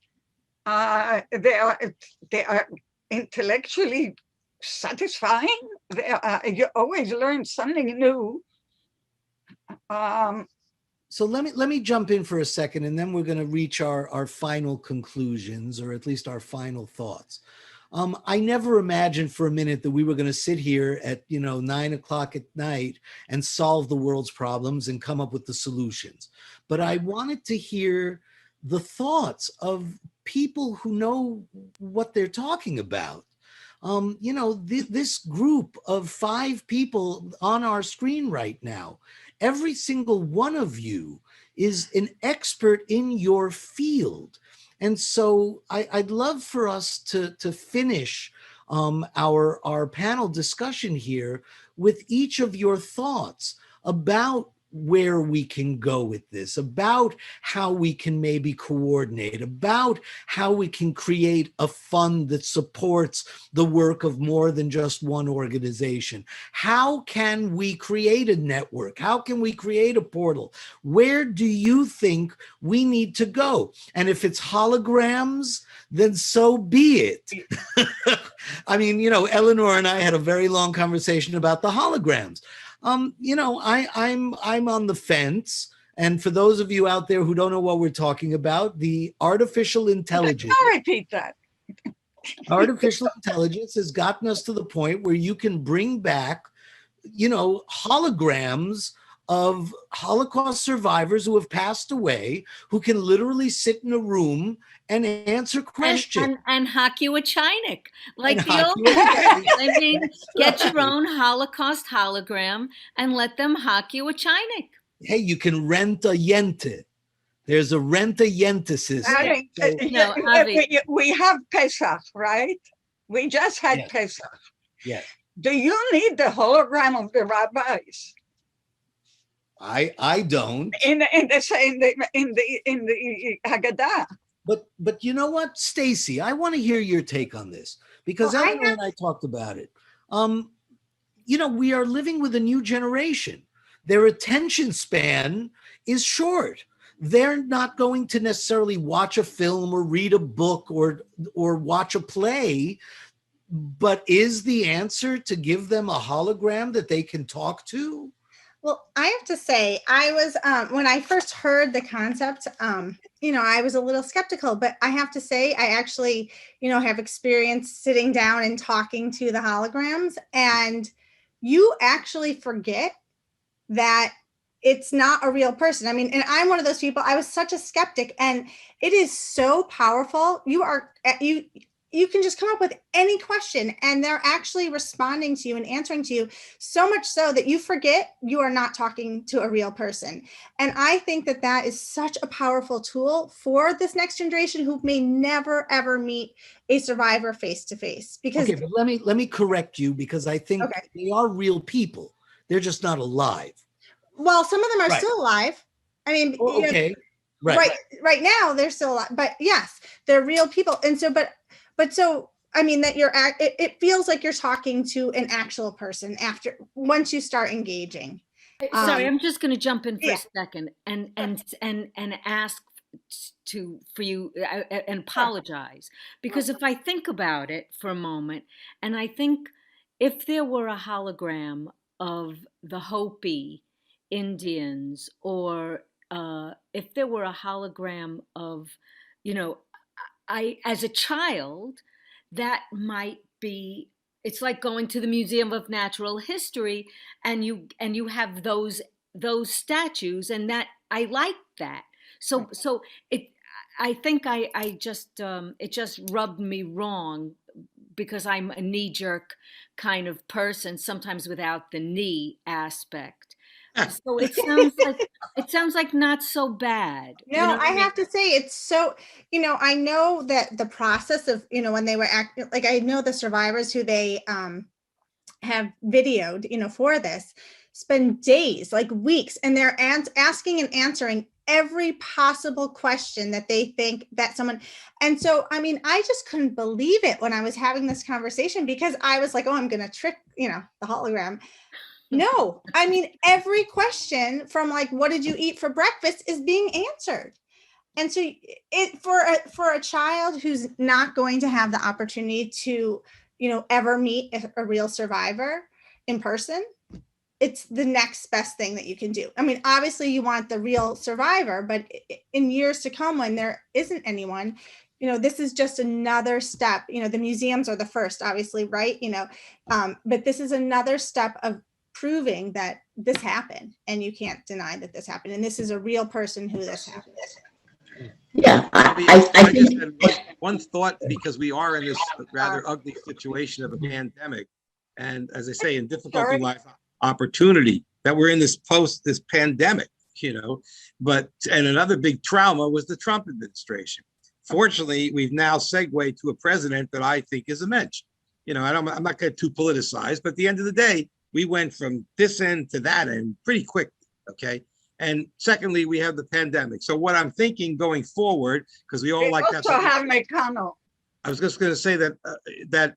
They are intellectually satisfying. You always learn something new. So let me jump in for a second, and then we're going to reach our final conclusions, or at least our final thoughts. I never imagined for a minute that we were going to sit here at 9 o'clock at night and solve the world's problems and come up with the solutions. But I wanted to hear the thoughts of people who know what they're talking about. This group of 5 people on our screen right now, every single one of you is an expert in your field. And so I'd love for us to finish our panel discussion here with each of your thoughts about where we can go with this, about how we can maybe coordinate, about how we can create a fund that supports the work of more than just one organization. How can we create a network? How can we create a portal? Where do you think we need to go? And if it's holograms, then so be it. I mean, Eleanor and I had a very long conversation about the holograms. I'm on the fence. And for those of you out there who don't know what we're talking about, the artificial intelligence. I'll repeat that. Artificial intelligence has gotten us to the point where you can bring back, holograms of Holocaust survivors who have passed away, who can literally sit in a room and answer questions. And hock you a chinik, like the old days. I mean, get your own Holocaust hologram and let them hock you a chinik. Hey, you can rent a yente. There's a rent a yente system. We have Pesach, right? We just had Yes. Pesach. Yes. Do you need the hologram of the rabbis? I don't. in the Haggadah. But you know what, Stacey, I want to hear your take on this because Well, Eleanor and I talked about it. You know, we are living with a new generation. Their attention span is short. They're not going to necessarily watch a film or read a book or watch a play. But is the answer to give them a hologram that they can talk to? Well, I have to say, I was, when I first heard the concept, I was a little skeptical, but I have to say, I actually, have experience sitting down and talking to the holograms, and you actually forget that it's not a real person. I mean, and I'm one of those people, I was such a skeptic, and it is so powerful. You can just come up with any question and they're actually responding to you and answering to you, so much so that you forget you are not talking to a real person. And I think that that is such a powerful tool for this next generation who may never, ever meet a survivor face to face. Because Okay, but let me correct you because I think they are real people. They're just not alive. Well, some of them are Right. still alive. I mean, Okay. Right. right now they're still alive, but yes, they're real people. And so, but so, I mean, that it feels like you're talking to an actual person once you start engaging. Sorry, I'm just going to jump in for yeah. a second and ask for you and apologize, because if I think about it for a moment, and I think if there were a hologram of the Hopi Indians, or if there were a hologram of, I, as a child, that might be, it's like going to the Museum of Natural History and you have those statues, and that I like that. So I think I just it just rubbed me wrong because I'm a knee-jerk kind of person, sometimes without the knee aspect. So it sounds like not so bad. No, I have to say it's so, I know that the process of, when they were acting, like I know the survivors who they have videoed, for this, spend days, like weeks, and they're asking and answering every possible question that they think that someone. And so, I mean, I just couldn't believe it when I was having this conversation, because I was like, oh, I'm going to trick, the hologram. No, I mean, every question from like, what did you eat for breakfast is being answered. And so for a child who's not going to have the opportunity to, ever meet a real survivor in person, it's the next best thing that you can do. I mean, obviously you want the real survivor, but in years to come when there isn't anyone, this is just another step. The museums are the first, obviously, right? But this is another step of proving that this happened, and you can't deny that this happened, and this is a real person who this happened. Yeah, I just had one thought, because we are in this rather ugly situation of a pandemic, and as I say, in difficulty life opportunity, that we're in this pandemic, but and another big trauma was the Trump administration. Fortunately, we've now segued to a president that I think is a mensch. I'm not going to too politicize, but at the end of the day, we went from this end to that end pretty quickly, okay? And secondly, we have the pandemic. So what I'm thinking going forward, because we all like that. Also have McConnell. I was just going to say that that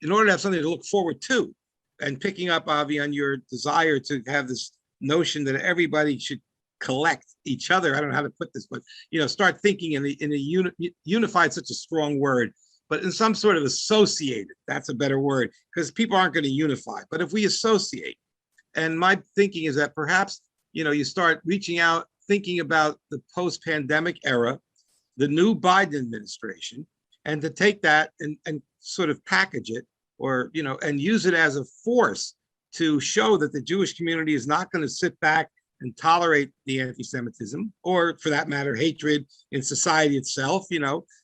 in order to have something to look forward to, and picking up, Avi, on your desire to have this notion that everybody should collect each other. I don't know how to put this, but start thinking in a unified, such a strong word, but in some sort of associated, that's a better word, because people aren't going to unify. But if we associate, and my thinking is that perhaps, you start reaching out, thinking about the post-pandemic era, the new Biden administration, and to take that and sort of package it, or, and use it as a force to show that the Jewish community is not going to sit back and tolerate the anti-Semitism, or for that matter, hatred in society itself,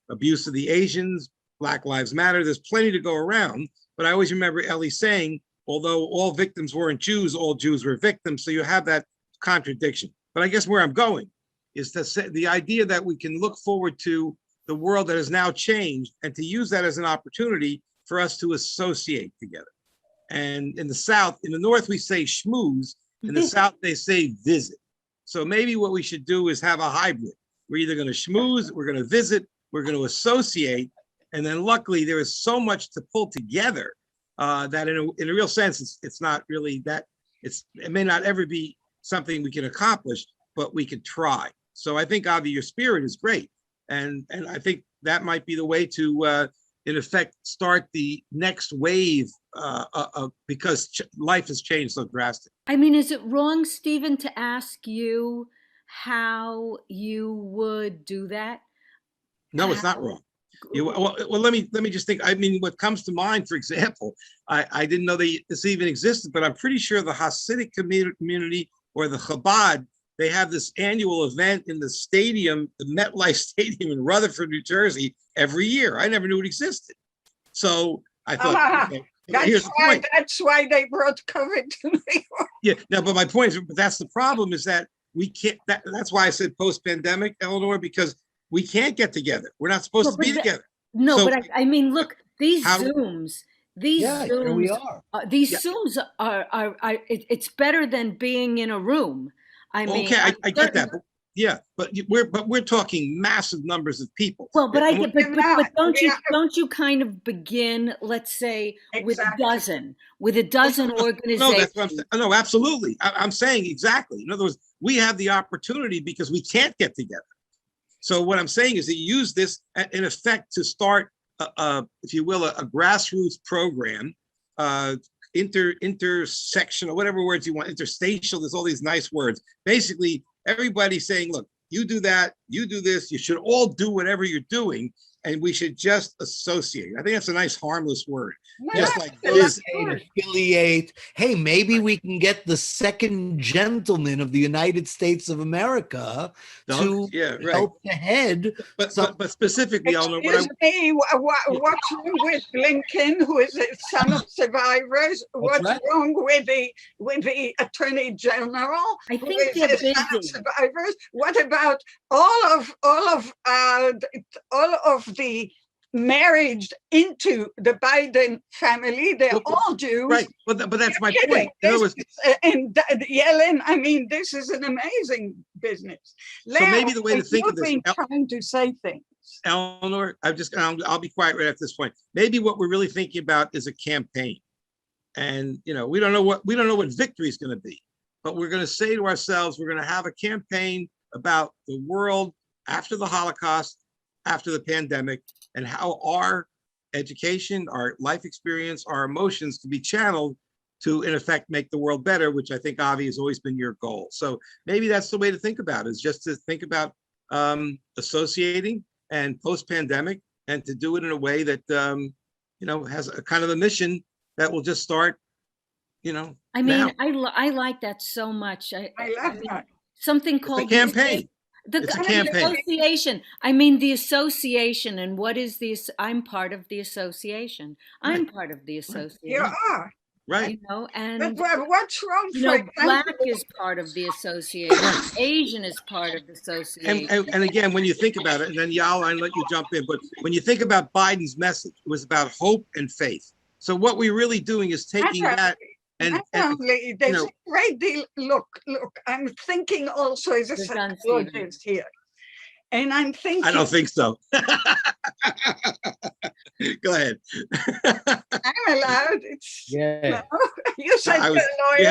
abuse of the Asians, Black Lives Matter. There's plenty to go around. But I always remember Ellie saying, although all victims weren't Jews, all Jews were victims. So you have that contradiction. But I guess where I'm going is to say the idea that we can look forward to the world that has now changed, and to use that as an opportunity for us to associate together. And in the South, in the North, we say schmooze, In the South, they say visit. So maybe what we should do is have a hybrid. We're either going to schmooze, we're going to visit, we're going to associate. And then luckily there is so much to pull together that in a real sense, it's not really that, it may not ever be something we can accomplish, but we could try. So I think, Avi, your spirit is great. And I think that might be the way to, in effect, start the next wave because life has changed so drastically. I mean, is it wrong, Stephen, to ask you how you would do that? No, it's not wrong. Well, let me just think. I mean, what comes to mind, for example, I didn't know this even existed, but I'm pretty sure the Hasidic community or the Chabad, they have this annual event in the stadium, the MetLife Stadium in Rutherford, New Jersey, every year. I never knew it existed. So I thought, okay, here's the point. That's why they brought COVID to New York. Yeah, no, but my point is, but that's the problem, is that we can't, that's why I said post-pandemic, Eleanor, because we can't get together. We're not supposed to be together. No, So, but I mean, look, these how- Zooms, Zooms are it's better than being in a room. I mean, okay, I get that. But, yeah, but we're talking massive numbers of people. Well, but but Yeah. don't you kind of begin, let's say, with a Exactly. dozen No, organizations? that's what I'm saying. No, absolutely. I'm saying exactly. In other words, we have the opportunity because we can't get together. So what I'm saying is that you use this in effect to start, if you will, a grassroots program, intersectional, whatever words you want, interstitial. There's all these nice words. Basically, everybody's saying, look, you do that, you do this. You should all do whatever you're doing, and we should just associate. I think that's a nice, harmless word. Just like this. Affiliate. Hey, maybe we can get the second gentleman of the United States of America to help the head. But specifically, Eleanor, Excuse me, what's wrong with Blinken, who is a son of survivors? What's wrong with the Attorney General, I who think is they're a son of busy. survivors? What about all of the marriage into the Biden family? They're all Jews. Right, but that's my Kidding. point. In other words, And Yellen, I mean, this is an amazing business. So maybe the way to think of this, You've been trying to say things. Eleanor, I'll be quiet right at this point. Maybe what we're really thinking about is a campaign, and we don't know what victory is going to be, but we're going to say to ourselves, we're going to have a campaign about the world after the Holocaust, after the pandemic, and how our education, our life experience, our emotions can be channeled to, in effect, make the world better, which I think, Avi, has always been your goal. So maybe that's the way to think about it, is just to think about associating and post-pandemic, and to do it in a way that, has a kind of a mission that will just start, I mean, I like that so much. I love that. Something It's called a campaign. It's a campaign. Association. I mean, the association, and what is this? I'm part of the association. I'm part of the association. You are. Right. And what's wrong? Black is part of the association. Asian is part of the association. And again, when you think about it, and then Yael, I let you jump in, but when you think about Biden's message, it was about hope and faith. So what we're really doing is taking that and there's a great deal. Look, I'm thinking also as a psychologist here. And I'm thinking. I don't think so. Go ahead. I'm allowed. It's yeah. No, you said you're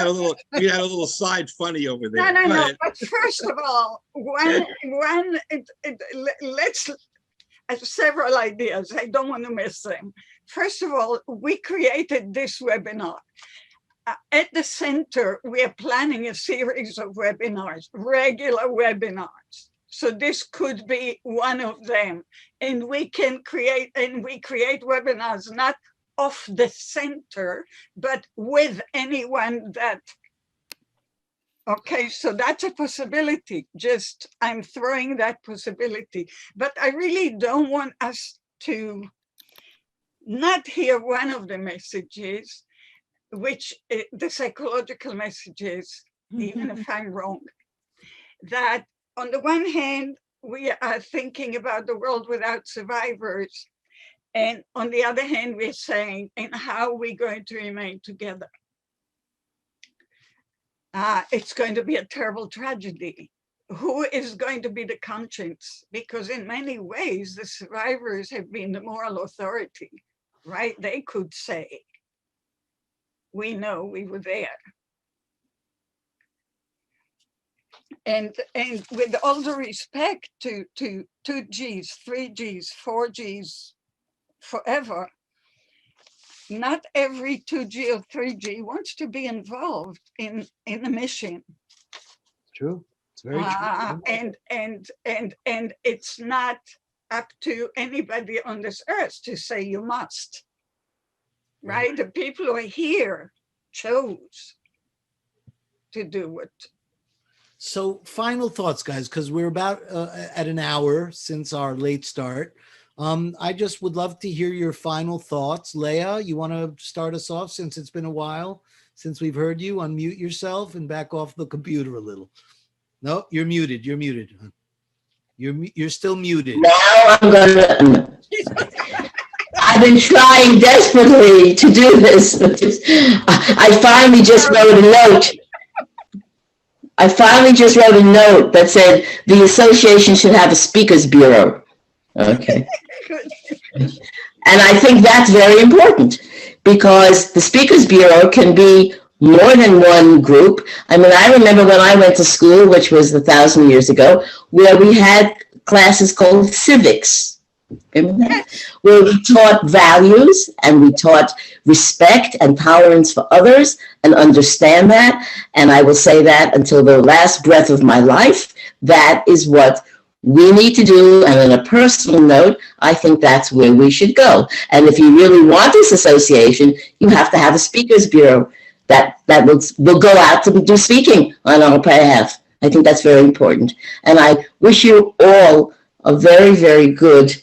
a lawyer. You had a little side funny over there. No. But first of all, let's. I have several ideas. I don't want to miss them. First of all, we created this webinar. At the center, we are planning a series of webinars, regular webinars. So this could be one of them. And we create webinars, not off the center, but with anyone that, okay, so that's a possibility. Just, I'm throwing that possibility. But I really don't want us to not hear one of the messages, which the psychological messages, even if I'm wrong, that on the one hand, we are thinking about the world without survivors. And on the other hand, we're saying, and how are we going to remain together? it's going to be a terrible tragedy. Who is going to be the conscience? Because in many ways, the survivors have been the moral authority, right? They could say, we know we were there. And with all due respect to 2Gs, 3Gs, 4Gs, forever, not every 2G or 3G wants to be involved in a mission. True. It's very true. And it's not up to anybody on this earth to say you must, right? The people who are here chose to do it. So final thoughts, guys, because we're about at an hour since our late start. I just would love to hear your final thoughts. Leah, you want to start us off since it's been a while since we've heard you? Unmute yourself and back off the computer a little. No, you're muted. You're muted. You're still muted. Now I'm gonna. I've been trying desperately to do this. I finally just wrote a note. That said the association should have a speakers bureau. Okay. And I think that's very important because the Speakers Bureau can be more than one group. I mean, I remember when I went to school, which was 1,000 years ago, where we had classes called civics. Remember that? Where we taught values and we taught respect and tolerance for others and understand that. And I will say that until the last breath of my life, that is what we need to do. And on a personal note, I think that's where we should go. And if you really want this association, you have to have a speakers bureau that will go out to do speaking on our behalf. I think that's very important. And I wish you all a very, very good,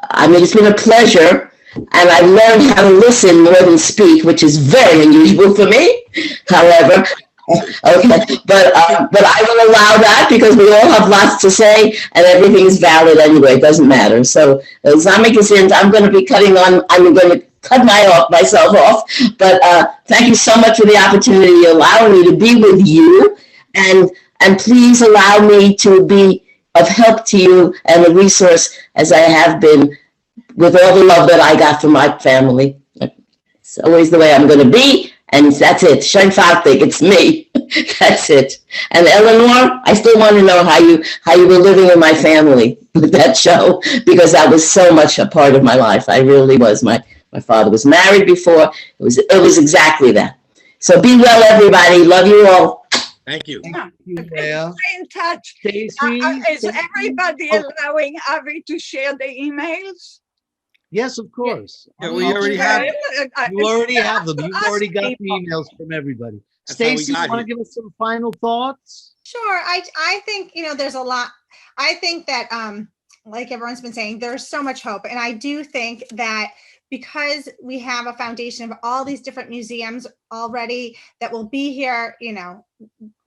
I mean, it's been a pleasure. And I learned how to listen more than speak, which is very unusual for me. However, okay, but I will allow that because we all have lots to say and everything is valid anyway. It doesn't matter. So, I'm going to be cutting on. I'm going to cut myself off. But thank you so much for the opportunity of allowing me to be with you, and please allow me to be of help to you and a resource as I have been with all the love that I got from my family. It's always the way I'm going to be. And that's it. Schönfartig, it's me. That's it. And Eleanor, I still want to know how you were living in my family with that show, because that was so much a part of my life. I really was. My father was married before. It was exactly that. So be well, everybody. Love you all. Thank you. Thank you, Leah. Stay in touch. Stacey, Is everybody allowing Avi to share the emails? yes, of course. Yeah, we already have. You already have them. You've already got the emails from everybody. That's how we Stacey, got you want to here. give us some final thoughts? Sure. I think, there's a lot. I think that, like everyone's been saying, there's so much hope. And I do think that because we have a foundation of all these different museums already that will be here,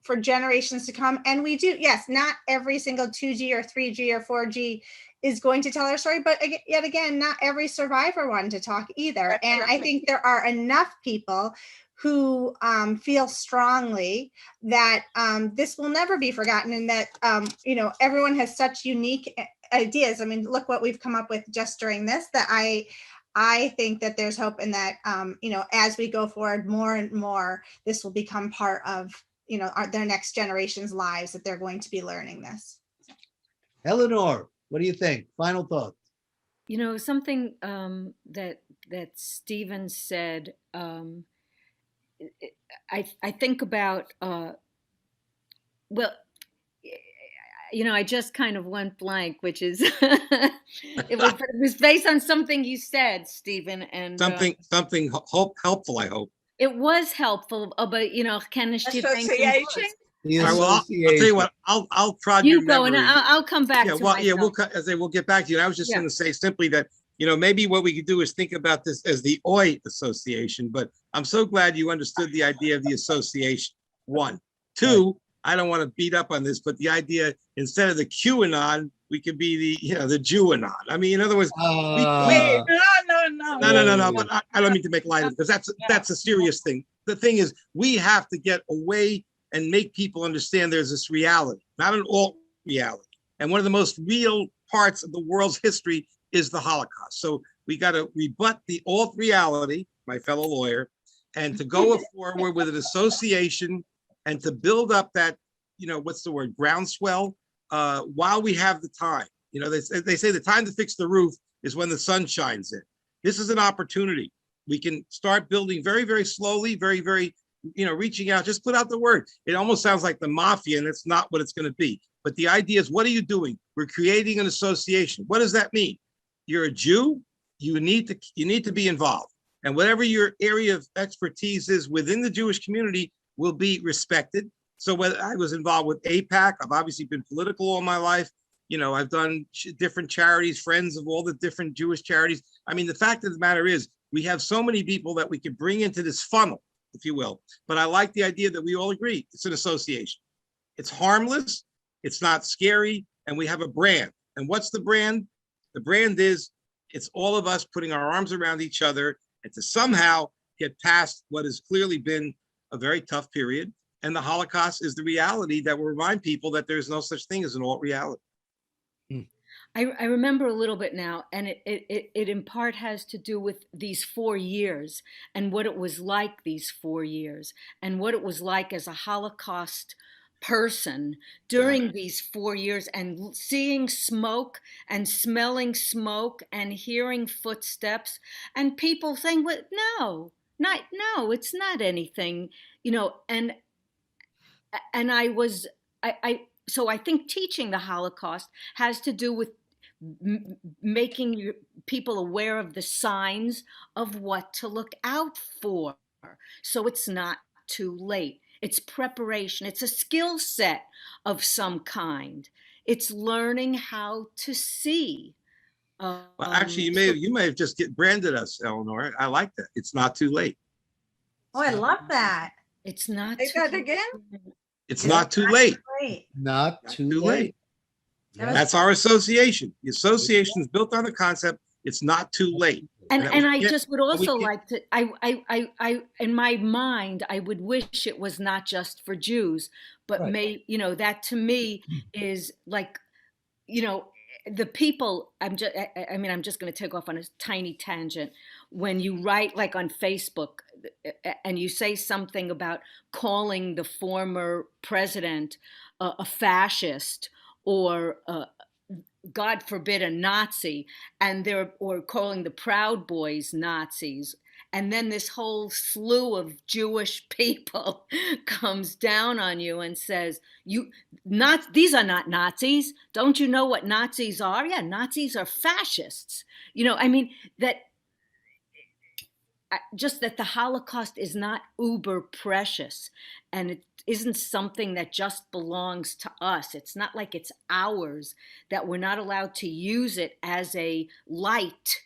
for generations to come. And we do, yes, not every single 2G or 3G or 4G is going to tell our story, but yet again, not every survivor wanted to talk either. And I think there are enough people who feel strongly that this will never be forgotten, and that, everyone has such unique ideas. I mean, look what we've come up with just during this, that I think that there's hope, and that, as we go forward more and more, this will become part of, their next generation's lives, that they're going to be learning this. Eleanor, what do you think? Final thoughts. Something that Stephen said, I think about, I just kind of went blank, which is, it was based on something you said, Stephen, and Something helpful, I hope. it was helpful, but can Association? The All right, well, I'll tell you what, I'll prod your You go, and memory. I'll come back to myself. We'll get back to you. And I was just going to say simply that, maybe what we could do is think about this as the OI Association, but I'm so glad you understood the idea of the association. 1, 2, I don't want to beat up on this, but the idea, instead of the QAnon, we could be the Jewanon. I mean, in other words, Wait, no. But I don't mean to make light of it, because that's a serious thing. The thing is, we have to get away and make people understand there's this reality, not an alt reality. And one of the most real parts of the world's history is the Holocaust. So we got to rebut the alt reality, my fellow lawyer, and to go forward with an association and to build up that, what's the word, groundswell, while we have the time. They say the time to fix the roof is when the sun shines in. This is an opportunity. We can start building very, very slowly, very, very, reaching out, just put out the word. It almost sounds like the mafia, and it's not what it's going to be. But the idea is, what are you doing? We're creating an association. What does that mean? You're a Jew, you need to be involved. And whatever your area of expertise is within the Jewish community will be respected. So whether I was involved with AIPAC, I've obviously been political all my life. I've done different charities, friends of all the different Jewish charities. I mean, the fact of the matter is, we have so many people that we can bring into this funnel, if you will. But I like the idea that we all agree it's an association. It's harmless, it's not scary, and we have a brand. And what's the brand? The brand is, it's all of us putting our arms around each other and to somehow get past what has clearly been a very tough period. And the Holocaust is the reality that will remind people that there's no such thing as an alt reality. I remember a little bit now, and it in part has to do with these 4 years and what it was like these 4 years and what it was like as a Holocaust person during these 4 years, and seeing smoke and smelling smoke and hearing footsteps and people saying, "Well, no, it's not anything," and so I think teaching the Holocaust has to do with making people aware of the signs of what to look out for, so it's not too late. It's preparation. It's a skill set of some kind. It's learning how to see. Well, actually, you may have just branded us, Eleanor. I like that. It's not too late. Oh, I love that. It's not. Say that again? It's not too late. Not too late. That's our association. The association is built on the concept, it's not too late. And I just would also like to, I in my mind, I would wish it was not just for Jews, but that to me is like, the people, I'm just going to take off on a tiny tangent. When you write like on Facebook and you say something about calling the former president a fascist, or God forbid, a Nazi, or calling the Proud Boys Nazis, and then this whole slew of Jewish people comes down on you and says, these are not Nazis. Don't you know what Nazis are? Yeah, Nazis are fascists. Just that the Holocaust is not uber precious, and it isn't something that just belongs to us. It's not like it's ours, that we're not allowed to use it as a light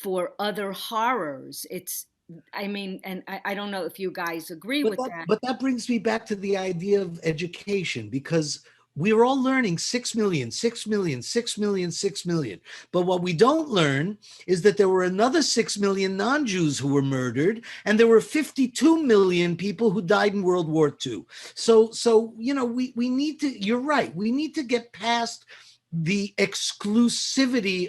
for other horrors. And I don't know if you guys agree with that. But that brings me back to the idea of education, because we're all learning 6 million, 6 million, 6 million, 6 million. But what we don't learn is that there were another 6 million non-Jews who were murdered, and there were 52 million people who died in World War II. So we need to, you're right, we need to get past the exclusivity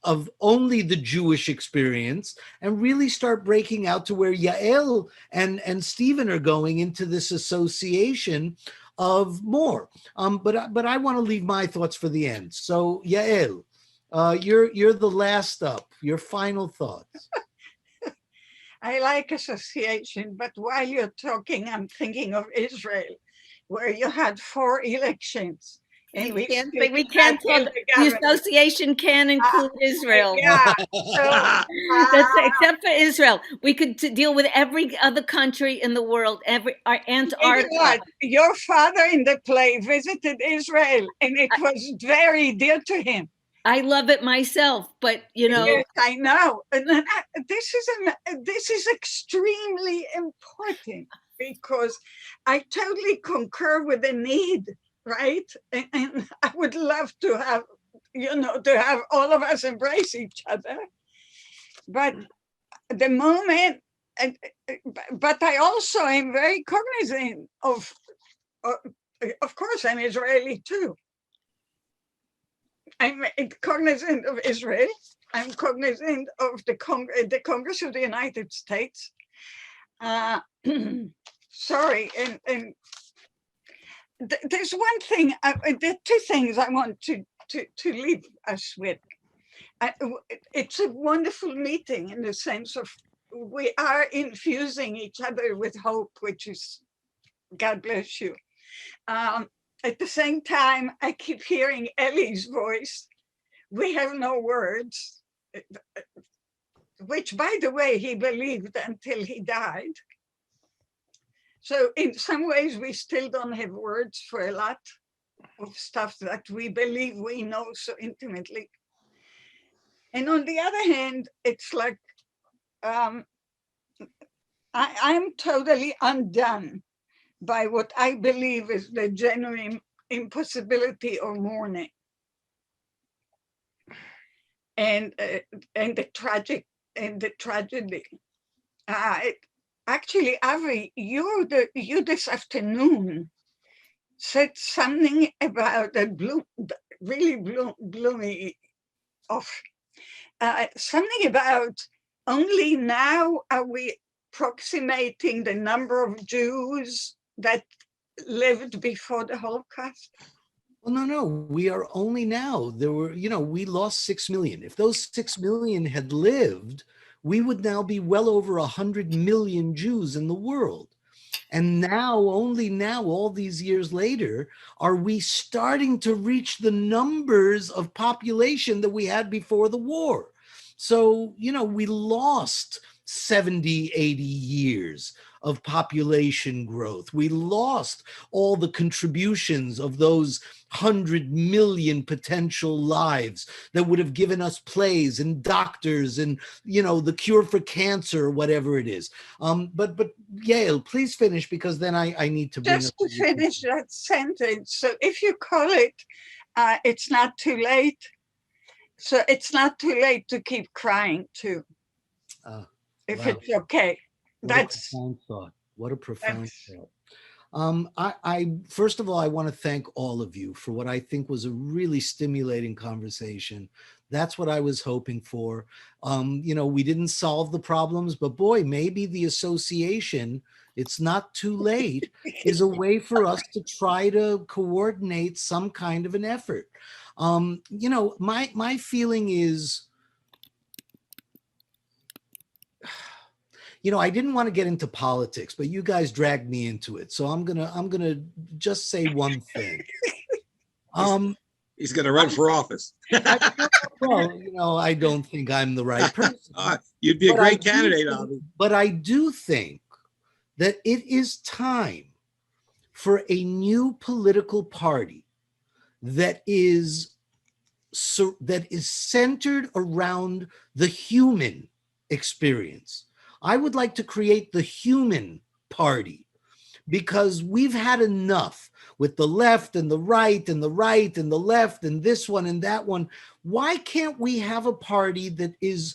of only the Jewish experience and really start breaking out to where Yael and Stephen are going into this association of more. But I want to leave my thoughts for the end. So Yael, you're the last up. Your final thoughts. I like association, but while you're talking, I'm thinking of Israel, where you had 4 elections. And we can't talk, the association can include Israel. Yeah. Except for Israel. We could deal with every other country in the world, Antarctica. Your father in the play visited Israel, and it was very dear to him. I love it myself, but Yes, I know. And this is extremely important, because I totally concur with the need. Right. And I would love to have, to have all of us embrace each other. But the moment but I also am very cognizant of course, I'm Israeli too. I'm cognizant of Israel. I'm cognizant of the Congress of the United States. Sorry, and there's one thing. There are two things I want to leave us with. It's a wonderful meeting in the sense of we are infusing each other with hope, which is, God bless you. At the same time, I keep hearing Ellie's voice. We have no words, which, by the way, he believed until he died. So in some ways, we still don't have words for a lot of stuff that we believe we know so intimately. And on the other hand, it's like, I'm totally undone by what I believe is the genuine impossibility of mourning. And the tragedy. Actually, Avi, you this afternoon said something about really blew me off. Something about only now are we approximating the number of Jews that lived before the Holocaust. Well, no, we are only now. There were, we lost 6 million. If those 6 million had lived, we would now be well over 100 million Jews in the world. And now, only now, all these years later, are we starting to reach the numbers of population that we had before the war. So, we lost 70, 80 years of population growth. We lost all the contributions of those 100 million potential lives that would have given us plays and doctors and, the cure for cancer or whatever it is. But Yael, please finish, because then I need to bring just to finish that sentence. So if you call it, it's not too late. So it's not too late to keep crying too. If wow. it's okay. That's a profound thought. What a profound thought. I first of all, I want to thank all of you for what I think was a really stimulating conversation. That's what I was hoping for. We didn't solve the problems, but boy, maybe the association, it's not too late, is a way for us to try to coordinate some kind of an effort. My feeling is, I didn't want to get into politics, but you guys dragged me into it. So I'm gonna just say one thing. He's gonna run for office. I don't think I'm the right person. You'd be a great candidate, Avi. But I do think that it is time for a new political party that is centered around the human experience. I would like to create the human party, because we've had enough with the left and the right and the right and the left and this one and that one. Why can't we have a party that is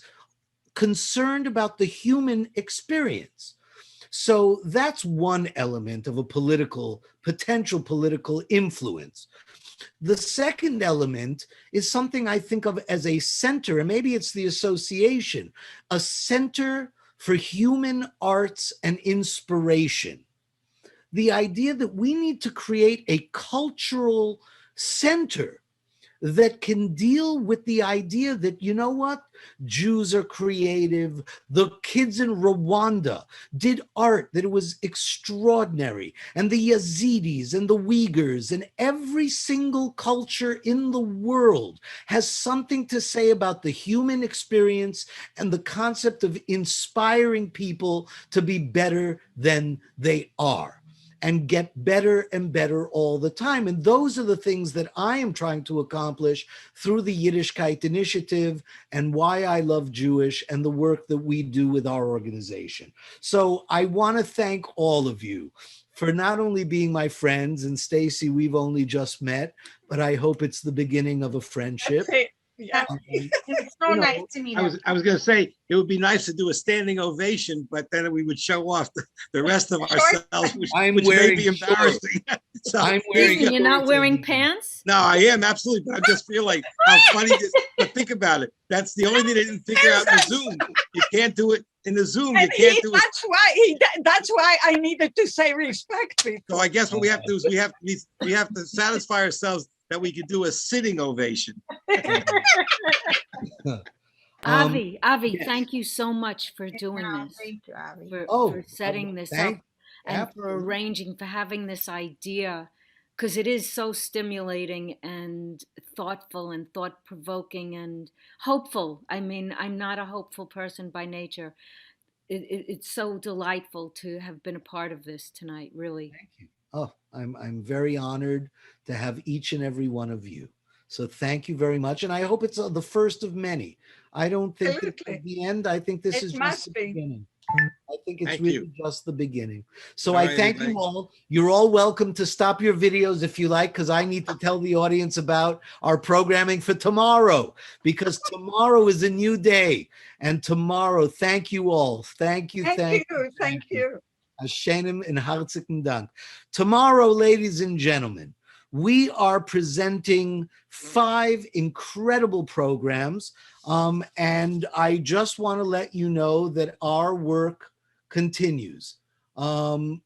concerned about the human experience? So that's one element of a potential political influence. The second element is something I think of as a center, and maybe it's the association, a center for human arts and inspiration. The idea that we need to create a cultural center that can deal with the idea that, Jews are creative. The kids in Rwanda did art that was extraordinary. And the Yazidis and the Uyghurs and every single culture in the world has something to say about the human experience and the concept of inspiring people to be better than they are and get better and better all the time. And those are the things that I am trying to accomplish through the Yiddishkeit Initiative and Why I Love Jewish and the work that we do with our organization. So I want to thank all of you for not only being my friends, and Stacey, we've only just met, but I hope it's the beginning of a friendship. Yeah. It's so You know, nice to meet I him. was going to say, it would be nice to do a standing ovation, but then we would show off the rest of ourselves, which I'm may wearing be shorts. embarrassing. So I'm there wearing you go. Susan, you're not wearing shorts. pants? No, I am absolutely, but I just feel like how funny this. But think about it. That's the only thing they didn't figure out in the Zoom. You can't do it in the Zoom. You And can't do it. that's why I needed to say respect So before. I guess what we have to do is we have to satisfy ourselves that we could do a sitting ovation. Avi, yes. thank you so much for doing this, Thank you, Abby. for setting this up, and for absolutely. arranging, for having this idea, because it is so stimulating and thoughtful and thought-provoking and hopeful. I mean, I'm not a hopeful person by nature. It's so delightful to have been a part of this tonight, really. Thank you. Oh, I'm very honored to have each and every one of you. So thank you very much, and I hope it's the first of many. I don't think this is the end. I think this It is just must the be. beginning. I think it's Thank really you. just the beginning. So All I right, thank everybody. you all. You're all welcome to stop your videos if you like, because I need to tell the audience about our programming for tomorrow, because tomorrow is a new day. And tomorrow, thank you all. Thank you. Thank you. Hashanim and Hartziken Dank. Tomorrow, ladies and gentlemen, we are presenting 5 incredible programs. And I just want to let you know that our work continues. You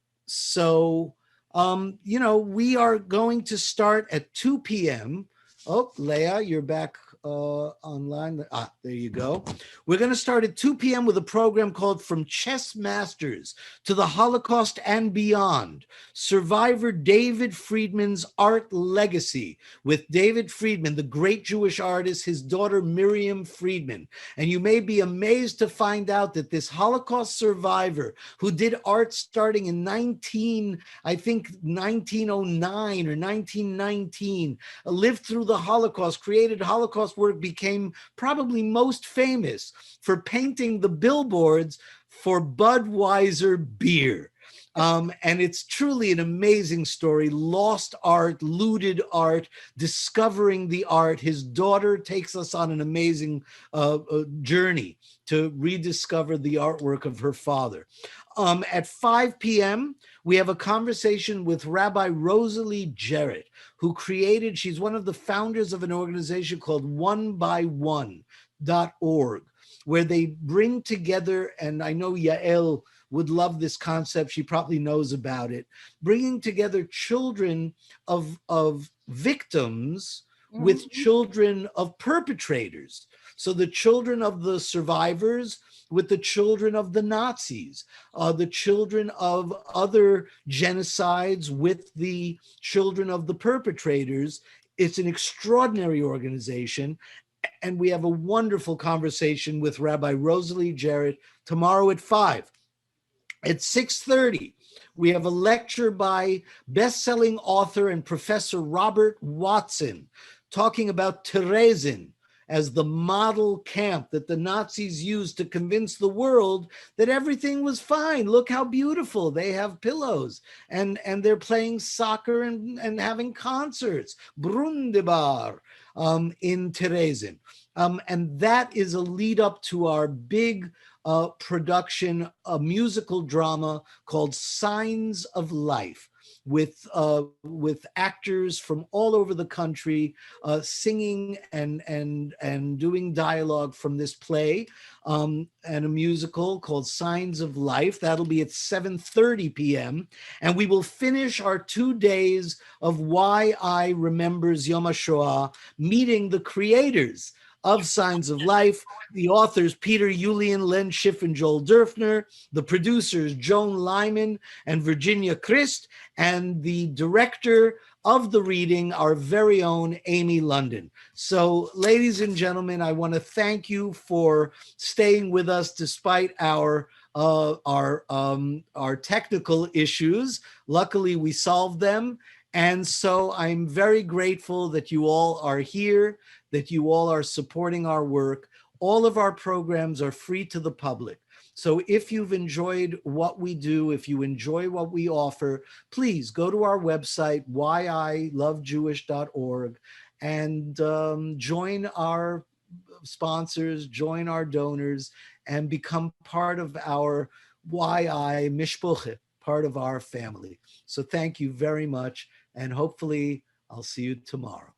know, we are going to start at 2 p.m. Oh, Leah, you're back online. There you go. We're going to start at 2 p.m. with a program called From Chess Masters to the Holocaust and Beyond, Survivor David Friedman's Art Legacy, with David Friedman, the great Jewish artist, his daughter Miriam Friedman. And you may be amazed to find out that this Holocaust survivor who did art starting in 1909 or 1919, lived through the Holocaust, created Holocaust work, became probably most famous for painting the billboards for Budweiser beer. And it's truly an amazing story. Lost art, looted art, discovering the art. His daughter takes us on an amazing journey to rediscover the artwork of her father. At 5 p.m., we have a conversation with Rabbi Rosalie Jarrett, who created, she's one of the founders of an organization called OneByOne.org, where they bring together, and I know Yael would love this concept, she probably knows about it, bringing together children of victims with children of perpetrators. So the children of the survivors with the children of the Nazis, the children of other genocides with the children of the perpetrators. It's an extraordinary organization. And we have a wonderful conversation with Rabbi Rosalie Jarrett tomorrow at 5. At 6:30, we have a lecture by best-selling author and Professor Robert Watson talking about Terezin as the model camp that the Nazis used to convince the world that everything was fine. Look how beautiful. They have pillows and they're playing soccer and having concerts. Brundebar in Terezin. And that is a lead up to our big production, a musical drama called Signs of Life, with actors from all over the country singing and doing dialogue from this play, and a musical called Signs of Life. That'll be at 7:30 p.m. And we will finish our 2 days of Why I Remembers Yom HaShoah, meeting the creators of Signs of Life, the authors Peter Julian, Len Schiff, and Joel Durfner, the producers Joan Lyman and Virginia Christ, and the director of the reading, our very own Amy London. So, ladies and gentlemen, I want to thank you for staying with us despite our technical issues. Luckily, we solved them. And so I'm very grateful that you all are here, that you all are supporting our work. All of our programs are free to the public. So if you've enjoyed what we do, if you enjoy what we offer, please go to our website, whyilovejewish.org, and join our sponsors, join our donors, and become part of our YI Mishpuche, part of our family. So thank you very much, and hopefully I'll see you tomorrow.